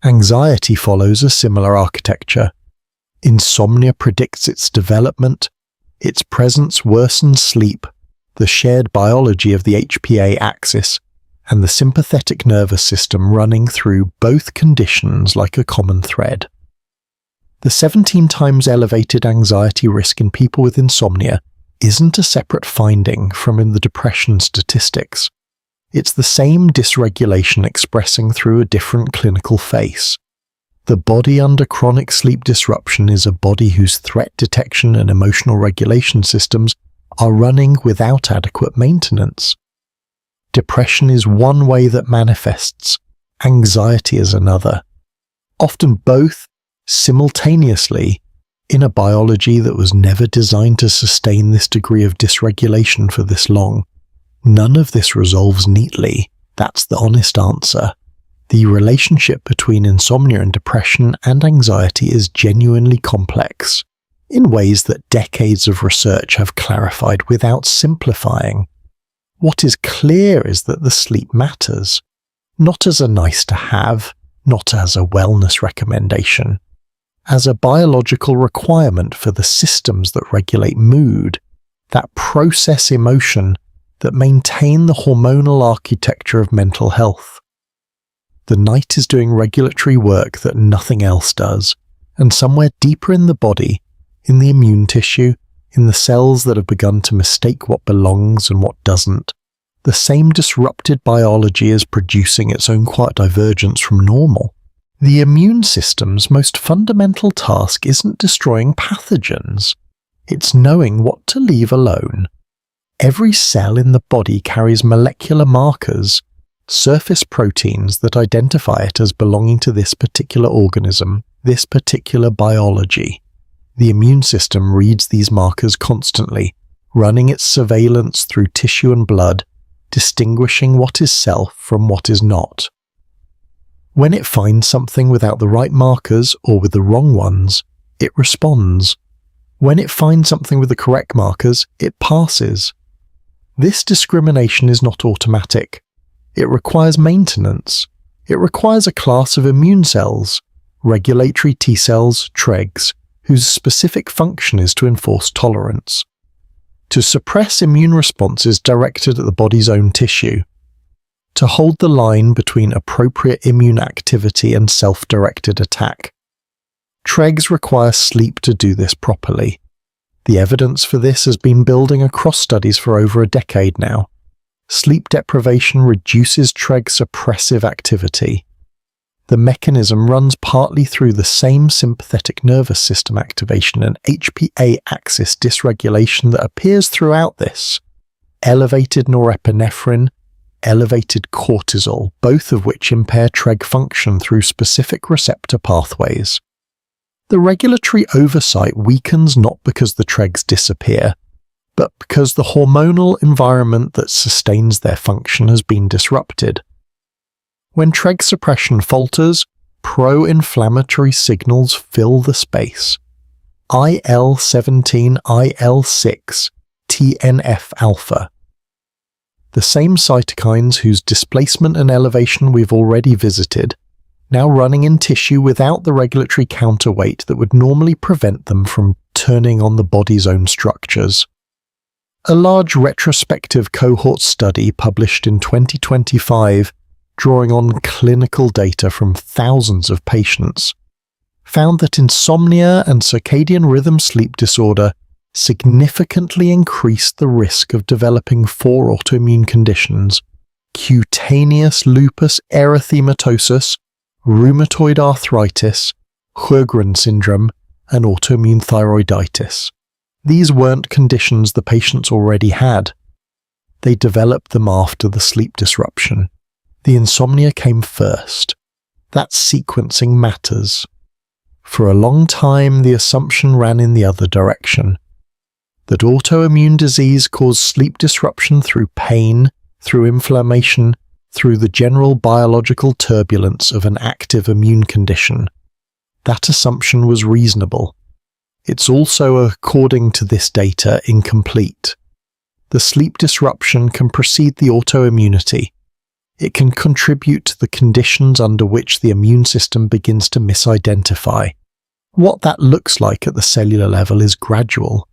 Anxiety follows a similar architecture. Insomnia predicts its development. Its presence worsens sleep, the shared biology of the HPA axis, and the sympathetic nervous system running through both conditions like a common thread. The 17 times elevated anxiety risk in people with insomnia isn't a separate finding from the depression statistics. It's the same dysregulation expressing through a different clinical face. The body under chronic sleep disruption is a body whose threat detection and emotional regulation systems are running without adequate maintenance. Depression is one way that manifests, anxiety is another. Often both simultaneously in a biology that was never designed to sustain this degree of dysregulation for this long. None of this resolves neatly, that's the honest answer. The relationship between insomnia and depression and anxiety is genuinely complex, in ways that decades of research have clarified without simplifying. What is clear is that the sleep matters, not as a nice to have, not as a wellness recommendation, as a biological requirement for the systems that regulate mood, that process emotion, that maintain the hormonal architecture of mental health. The night is doing regulatory work that nothing else does, and somewhere deeper in the body, in the immune tissue, in the cells that have begun to mistake what belongs and what doesn't, the same disrupted biology is producing its own quiet divergence from normal. The immune system's most fundamental task isn't destroying pathogens, it's knowing what to leave alone. Every cell in the body carries molecular markers, surface proteins that identify it as belonging to this particular organism, this particular biology. The immune system reads these markers constantly, running its surveillance through tissue and blood, distinguishing what is self from what is not. When it finds something without the right markers or with the wrong ones, it responds. When it finds something with the correct markers, it passes. This discrimination is not automatic. It requires maintenance. It requires a class of immune cells, regulatory T cells, TREGs, whose specific function is to enforce tolerance. To suppress immune responses directed at the body's own tissue. To hold the line between appropriate immune activity and self-directed attack. TREGs require sleep to do this properly. The evidence for this has been building across studies for over a decade now. Sleep deprivation reduces TREG suppressive activity. The mechanism runs partly through the same sympathetic nervous system activation and HPA axis dysregulation that appears throughout this. Elevated norepinephrine, elevated cortisol, both of which impair TREG function through specific receptor pathways. The regulatory oversight weakens not because the TREGs disappear, but because the hormonal environment that sustains their function has been disrupted. When TREG suppression falters, pro-inflammatory signals fill the space. IL-17, IL-6, TNF-alpha. The same cytokines whose displacement and elevation we've already visited, now running in tissue without the regulatory counterweight that would normally prevent them from turning on the body's own structures. A large retrospective cohort study published in 2025, drawing on clinical data from thousands of patients, found that insomnia and circadian rhythm sleep disorder significantly increased the risk of developing 4 autoimmune conditions: cutaneous lupus erythematosus, rheumatoid arthritis, Sjögren's syndrome, and autoimmune thyroiditis. These weren't conditions the patients already had. They developed them after the sleep disruption. The insomnia came first. That sequencing matters. For a long time, the assumption ran in the other direction, that autoimmune disease caused sleep disruption through pain, through inflammation, through the general biological turbulence of an active immune condition. That assumption was reasonable. It's also, according to this data, incomplete. The sleep disruption can precede the autoimmunity. It can contribute to the conditions under which the immune system begins to misidentify. What that looks like at the cellular level is gradual.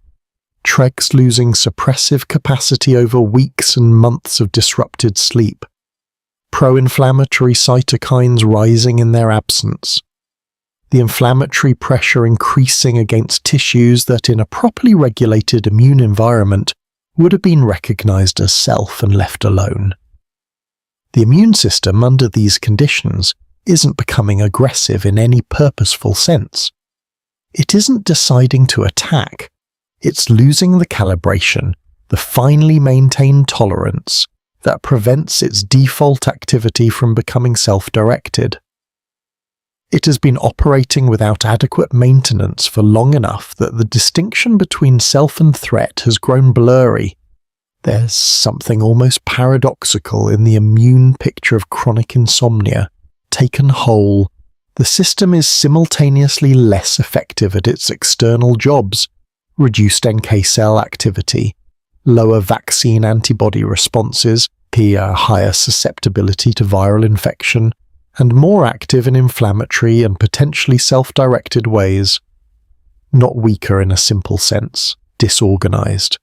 Tregs losing suppressive capacity over weeks and months of disrupted sleep. Pro-inflammatory cytokines rising in their absence. The inflammatory pressure increasing against tissues that in a properly regulated immune environment would have been recognized as self and left alone. The immune system under these conditions isn't becoming aggressive in any purposeful sense. It isn't deciding to attack. It's losing the calibration, the finely maintained tolerance that prevents its default activity from becoming self-directed. It has been operating without adequate maintenance for long enough that the distinction between self and threat has grown blurry. There's something almost paradoxical in the immune picture of chronic insomnia. Taken whole, the system is simultaneously less effective at its external jobs, reduced NK cell activity, lower vaccine antibody responses, a higher susceptibility to viral infection, and more active in inflammatory and potentially self-directed ways. Not weaker in a simple sense, disorganized.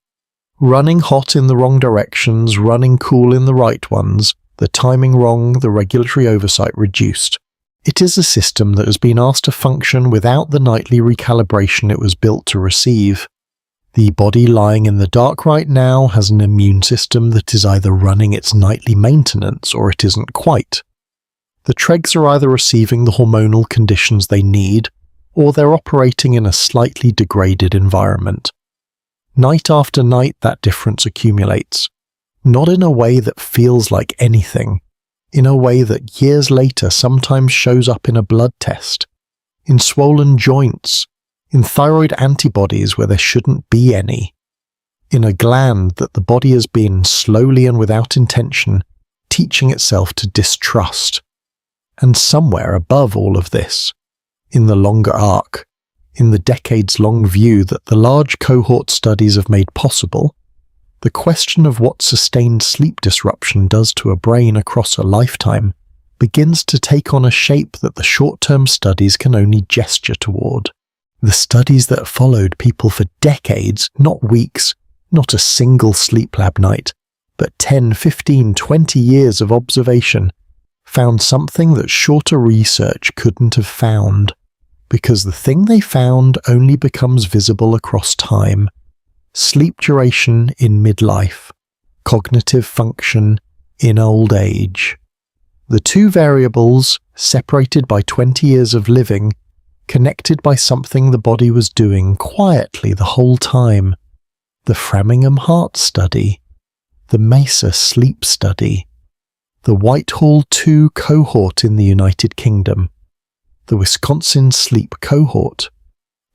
Running hot in the wrong directions, running cool in the right ones, the timing wrong, the regulatory oversight reduced. It is a system that has been asked to function without the nightly recalibration it was built to receive. The body lying in the dark right now has an immune system that is either running its nightly maintenance or it isn't quite. The tregs are either receiving the hormonal conditions they need, or they're operating in a slightly degraded environment. Night after night that difference accumulates, not in a way that feels like anything, in a way that years later sometimes shows up in a blood test, in swollen joints, in thyroid antibodies where there shouldn't be any, in a gland that the body has been, slowly and without intention, teaching itself to distrust. And somewhere above all of this, in the longer arc, in the decades-long view that the large cohort studies have made possible, the question of what sustained sleep disruption does to a brain across a lifetime begins to take on a shape that the short-term studies can only gesture toward. The studies that followed people for decades, not weeks, not a single sleep lab night, but 10, 15, 20 years of observation, found something that shorter research couldn't have found, because the thing they found only becomes visible across time. Sleep duration in midlife, cognitive function in old age. The two variables, separated by 20 years of living, connected by something the body was doing quietly the whole time. The Framingham Heart Study, the Mesa Sleep Study, the Whitehall 2 cohort in the United Kingdom, the Wisconsin Sleep Cohort.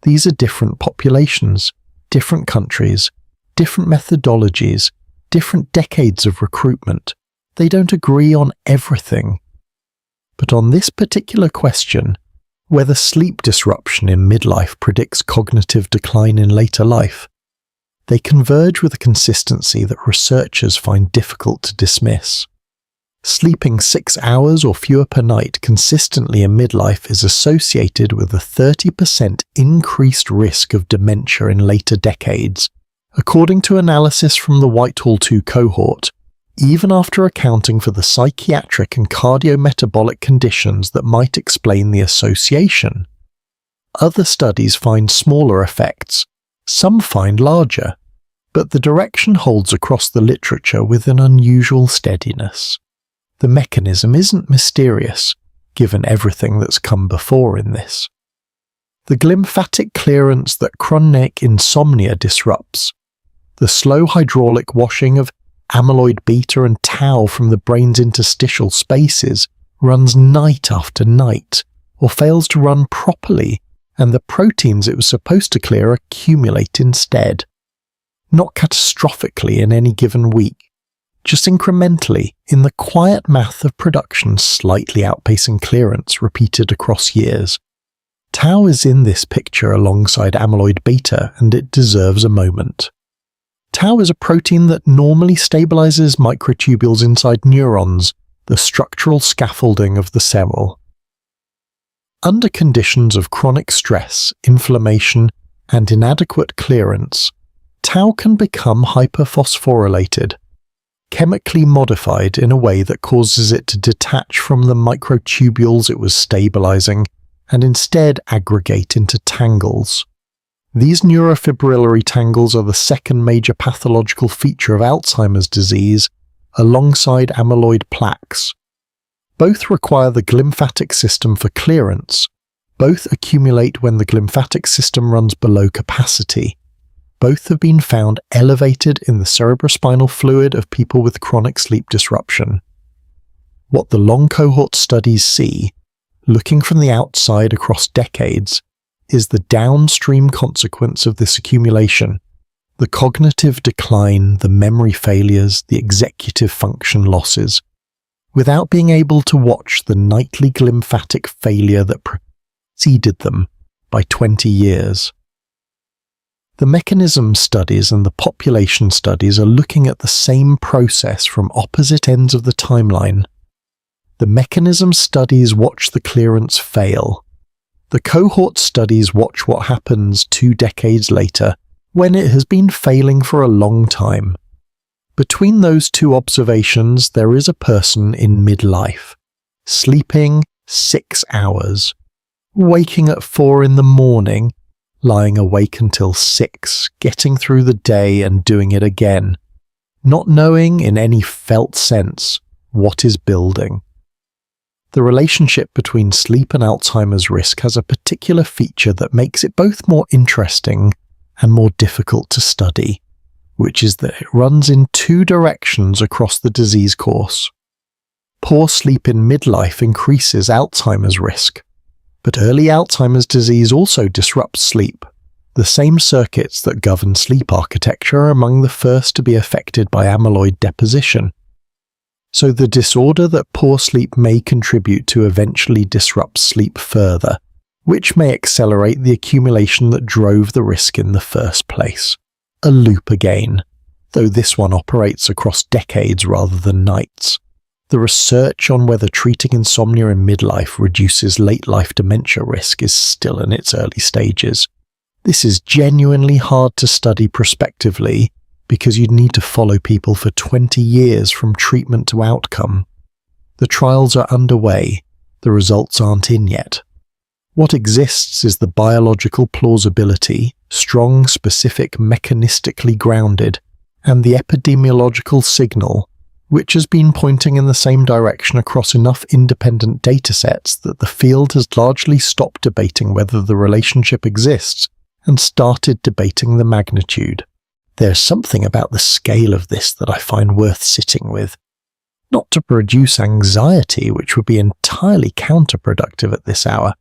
These are different populations, different countries, different methodologies, different decades of recruitment. They don't agree on everything. But on this particular question, whether sleep disruption in midlife predicts cognitive decline in later life, they converge with a consistency that researchers find difficult to dismiss. Sleeping 6 hours or fewer per night consistently in midlife is associated with a 30% increased risk of dementia in later decades, according to analysis from the Whitehall 2 cohort, even after accounting for the psychiatric and cardiometabolic conditions that might explain the association. Other studies find smaller effects, some find larger, but the direction holds across the literature with an unusual steadiness. The mechanism isn't mysterious, given everything that's come before in this. The glymphatic clearance that chronic insomnia disrupts, the slow hydraulic washing of amyloid beta and tau from the brain's interstitial spaces runs night after night, or fails to run properly, and the proteins it was supposed to clear accumulate instead. Not catastrophically in any given week, just incrementally in the quiet math of production slightly outpacing clearance repeated across years. Tau is in this picture alongside amyloid beta, and it deserves a moment. Tau is a protein that normally stabilizes microtubules inside neurons, the structural scaffolding of the cell. Under conditions of chronic stress, inflammation, and inadequate clearance, tau can become hyperphosphorylated, chemically modified in a way that causes it to detach from the microtubules it was stabilizing and instead aggregate into tangles. These neurofibrillary tangles are the second major pathological feature of Alzheimer's disease, alongside amyloid plaques. Both require the glymphatic system for clearance. Both accumulate when the glymphatic system runs below capacity. Both have been found elevated in the cerebrospinal fluid of people with chronic sleep disruption. What the long cohort studies see, looking from the outside across decades, is the downstream consequence of this accumulation: the cognitive decline, the memory failures, the executive function losses, without being able to watch the nightly glymphatic failure that preceded them by 20 years. The mechanism studies and the population studies are looking at the same process from opposite ends of the timeline. The mechanism studies watch the clearance fail. The cohort studies watch what happens 2 decades later, when it has been failing for a long time. Between those two observations, there is a person in midlife, sleeping 6 hours, waking at 4 in the morning, lying awake until 6, getting through the day and doing it again, not knowing in any felt sense what is building. The relationship between sleep and Alzheimer's risk has a particular feature that makes it both more interesting and more difficult to study, which is that it runs in 2 directions across the disease course. Poor sleep in midlife increases Alzheimer's risk, but early Alzheimer's disease also disrupts sleep. The same circuits that govern sleep architecture are among the first to be affected by amyloid deposition. So the disorder that poor sleep may contribute to eventually disrupt sleep further, which may accelerate the accumulation that drove the risk in the first place. A loop again, though this one operates across decades rather than nights. The research on whether treating insomnia in midlife reduces late-life dementia risk is still in its early stages. This is genuinely hard to study prospectively because you'd need to follow people for 20 years from treatment to outcome. The trials are underway, the results aren't in yet. What exists is the biological plausibility, strong, specific, mechanistically grounded, and the epidemiological signal, which has been pointing in the same direction across enough independent datasets that the field has largely stopped debating whether the relationship exists and started debating the magnitude. There's something about the scale of this that I find worth sitting with. Not to produce anxiety, which would be entirely counterproductive at this hour,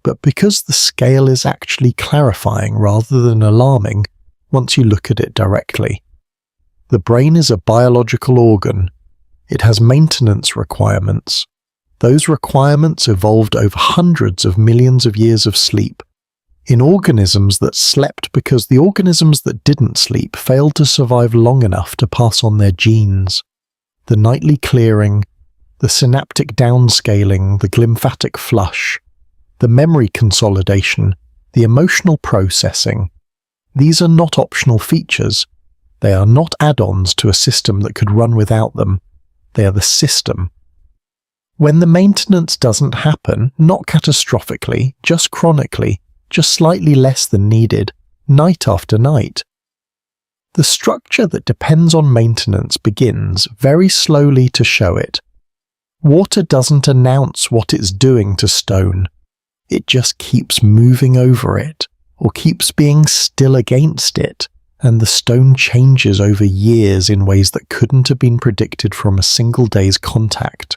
but because the scale is actually clarifying rather than alarming once you look at it directly. The brain is a biological organ. It has maintenance requirements. Those requirements evolved over hundreds of millions of years of sleep, in organisms that slept because the organisms that didn't sleep failed to survive long enough to pass on their genes. The nightly clearing, the synaptic downscaling, the glymphatic flush, the memory consolidation, the emotional processing. These are not optional features. They are not add-ons to a system that could run without them. They are the system. When the maintenance doesn't happen, not catastrophically, just chronically, just slightly less than needed, night after night, the structure that depends on maintenance begins very slowly to show it. Water doesn't announce what it's doing to stone. It just keeps moving over it, or keeps being still against it, and the stone changes over years in ways that couldn't have been predicted from a single day's contact.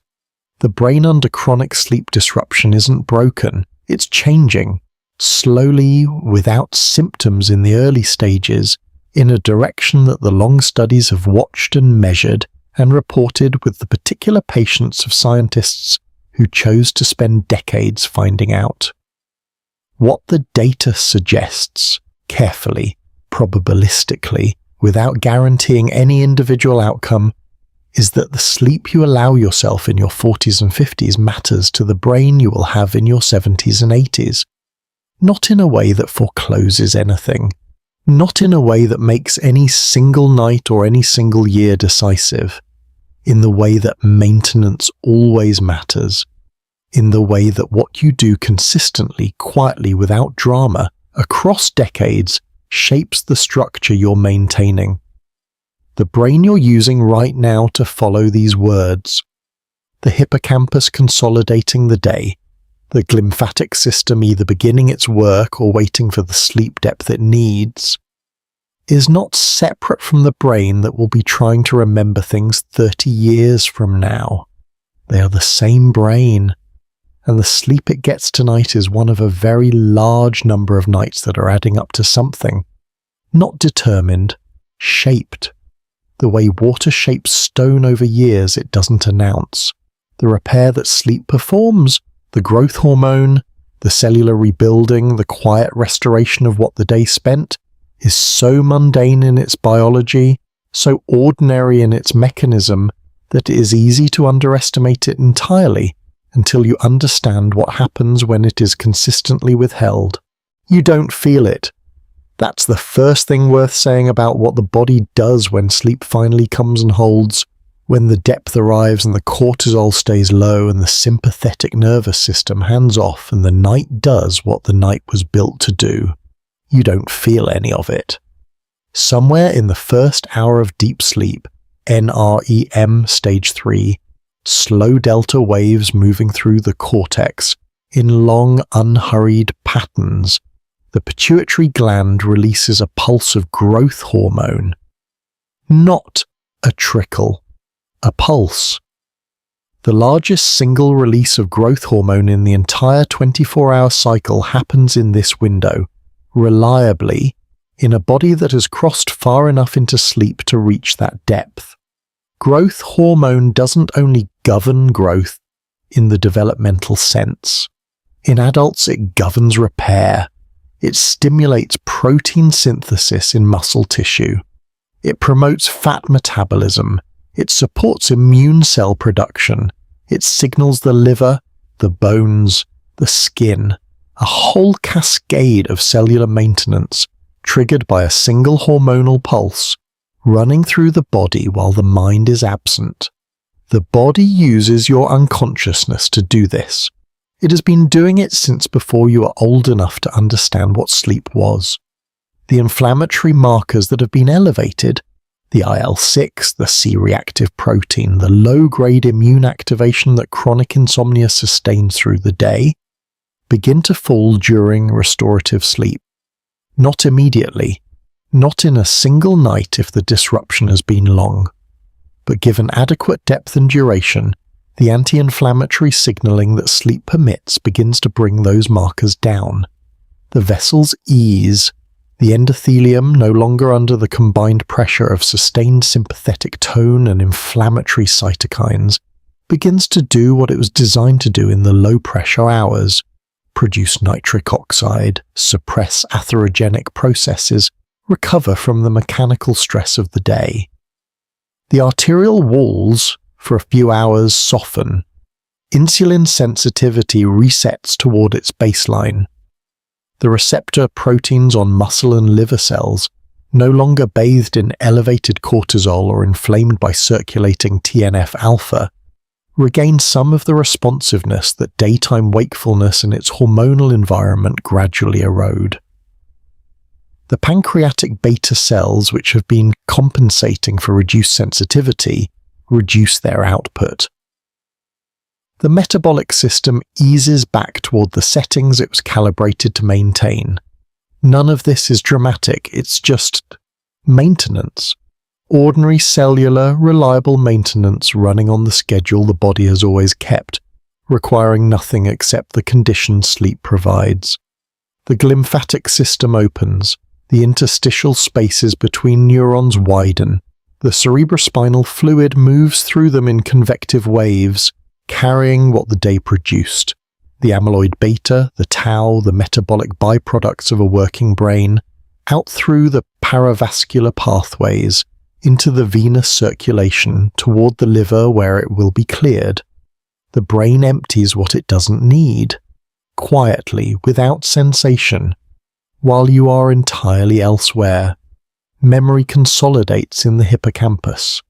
The brain under chronic sleep disruption isn't broken, it's changing, slowly, without symptoms in the early stages, in a direction that the long studies have watched and measured and reported with the particular patience of scientists who chose to spend decades finding out. What the data suggests, carefully, probabilistically, without guaranteeing any individual outcome, is that the sleep you allow yourself in your 40s and 50s matters to the brain you will have in your 70s and 80s. Not in a way that forecloses anything, not in a way that makes any single night or any single year decisive, in the way that maintenance always matters, in the way that what you do consistently, quietly, without drama, across decades, shapes the structure you're maintaining. The brain you're using right now to follow these words, the hippocampus consolidating the day, the glymphatic system either beginning its work or waiting for the sleep depth it needs, is not separate from the brain that will be trying to remember things 30 years from now. They are the same brain, and the sleep it gets tonight is one of a very large number of nights that are adding up to something, not determined, shaped. The way water shapes stone over years it doesn't announce. The repair that sleep performs, the growth hormone, the cellular rebuilding, the quiet restoration of what the day spent, is so mundane in its biology, so ordinary in its mechanism, that it is easy to underestimate it entirely until you understand what happens when it is consistently withheld. You don't feel it. That's the first thing worth saying about what the body does when sleep finally comes and holds, when the depth arrives and the cortisol stays low and the sympathetic nervous system hands off and the night does what the night was built to do. You don't feel any of it. Somewhere in the first hour of deep sleep, NREM stage 3, slow delta waves moving through the cortex in long, unhurried patterns, the pituitary gland releases a pulse of growth hormone. Not a trickle, a pulse. The largest single release of growth hormone in the entire 24-hour cycle happens in this window, reliably, in a body that has crossed far enough into sleep to reach that depth. Growth hormone doesn't only govern growth in the developmental sense. In adults, it governs repair. It stimulates protein synthesis in muscle tissue. It promotes fat metabolism. It supports immune cell production. It signals the liver, the bones, the skin, a whole cascade of cellular maintenance triggered by a single hormonal pulse running through the body while the mind is absent. The body uses your unconsciousness to do this. It has been doing it since before you were old enough to understand what sleep was. The inflammatory markers that have been elevated, the IL-6, the C-reactive protein, the low-grade immune activation that chronic insomnia sustains through the day, begin to fall during restorative sleep. Not immediately, not in a single night if the disruption has been long, but given adequate depth and duration, the anti-inflammatory signaling that sleep permits begins to bring those markers down. The vessels ease, the endothelium, no longer under the combined pressure of sustained sympathetic tone and inflammatory cytokines, begins to do what it was designed to do in the low-pressure hours: produce nitric oxide, suppress atherogenic processes, recover from the mechanical stress of the day. The arterial walls, for a few hours, soften. Insulin sensitivity resets toward its baseline. The receptor proteins on muscle and liver cells, no longer bathed in elevated cortisol or inflamed by circulating TNF-alpha, regain some of the responsiveness that daytime wakefulness and its hormonal environment gradually erode. The pancreatic beta cells, which have been compensating for reduced sensitivity, reduce their output. The metabolic system eases back toward the settings it was calibrated to maintain. None of this is dramatic, it's just Maintenance. Ordinary cellular, reliable maintenance running on the schedule the body has always kept, requiring nothing except the conditions sleep provides. The glymphatic system opens, the interstitial spaces between neurons widen, the cerebrospinal fluid moves through them in convective waves, carrying what the day produced. The amyloid beta, the tau, the metabolic byproducts of a working brain, out through the paravascular pathways, into the venous circulation toward the liver where it will be cleared. The brain empties what it doesn't need, quietly, without sensation, while you are entirely elsewhere. Memory consolidates in the hippocampus.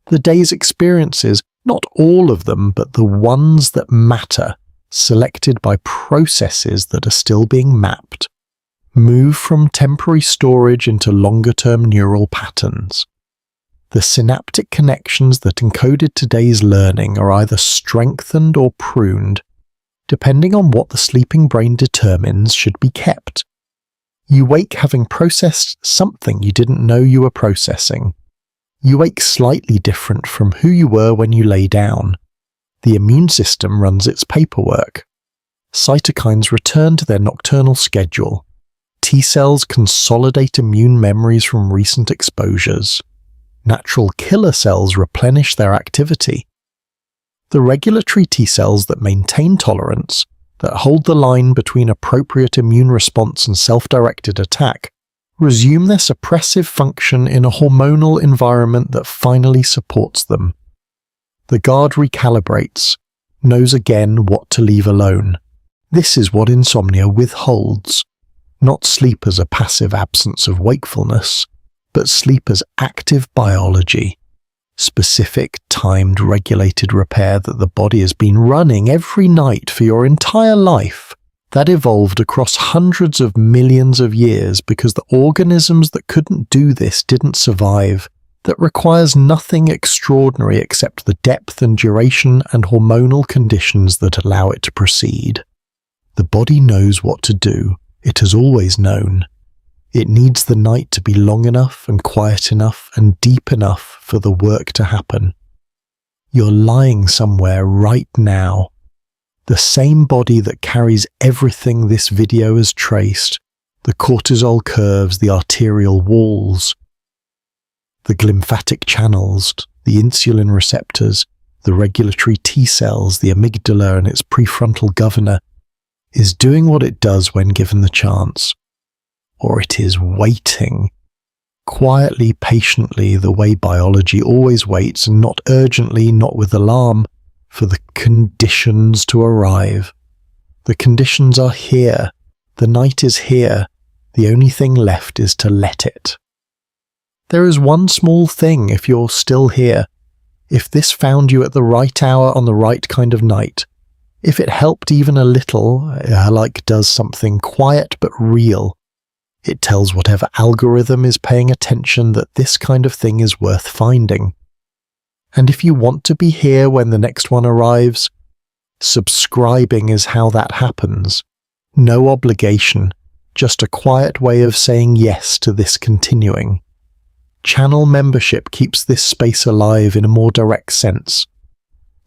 The day's experiences, not all of them, but the ones that matter, selected by processes that are still being mapped, move from temporary storage into longer-term neural patterns. The synaptic connections that encoded today's learning are either strengthened or pruned, depending on what the sleeping brain determines should be kept. You wake having processed something you didn't know you were processing. You wake slightly different from who you were when you lay down. The immune system runs its paperwork. Cytokines return to their nocturnal schedule. T cells consolidate immune memories from recent exposures. Natural killer cells replenish their activity. The regulatory T cells that maintain tolerance, that hold the line between appropriate immune response and self-directed attack, resume their suppressive function in a hormonal environment that finally supports them. The guard recalibrates, knows again what to leave alone. This is what insomnia withholds. Not sleep as a passive absence of wakefulness, but sleep as active biology. Specific, timed, regulated repair that the body has been running every night for your entire life. That evolved across hundreds of millions of years because the organisms that couldn't do this didn't survive. That requires nothing extraordinary except the depth and duration and hormonal conditions that allow it to proceed. The body knows what to do. It has always known. It needs the night to be long enough and quiet enough and deep enough for the work to happen. You're lying somewhere right now. The same body that carries everything this video has traced, the cortisol curves, the arterial walls, the glymphatic channels, the insulin receptors, the regulatory T cells, the amygdala and its prefrontal governor, is doing what it does when given the chance. Or it is waiting, quietly, patiently, the way biology always waits, and not urgently, not with alarm, for the conditions to arrive. The conditions are here. The night is here. The only thing left is to let it. There is one small thing if you're still here. If this found you at the right hour on the right kind of night, if it helped even a little, like does something quiet but real, it tells whatever algorithm is paying attention that this kind of thing is worth finding. And if you want to be here when the next one arrives, subscribing is how that happens. No obligation, just a quiet way of saying yes to this continuing. Channel membership keeps this space alive in a more direct sense.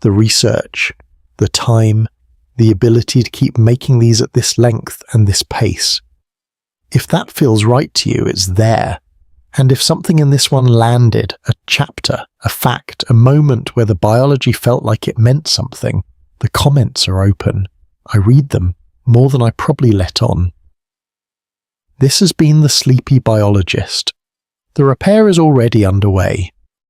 The research, the time, the ability to keep making these at this length and this pace. If that feels right to you, it's there. And if something in this one landed, a chapter, a fact, a moment where the biology felt like it meant something, the comments are open. I read them, more than I probably let on. This has been The Sleepy Biologist. The repair is already underway.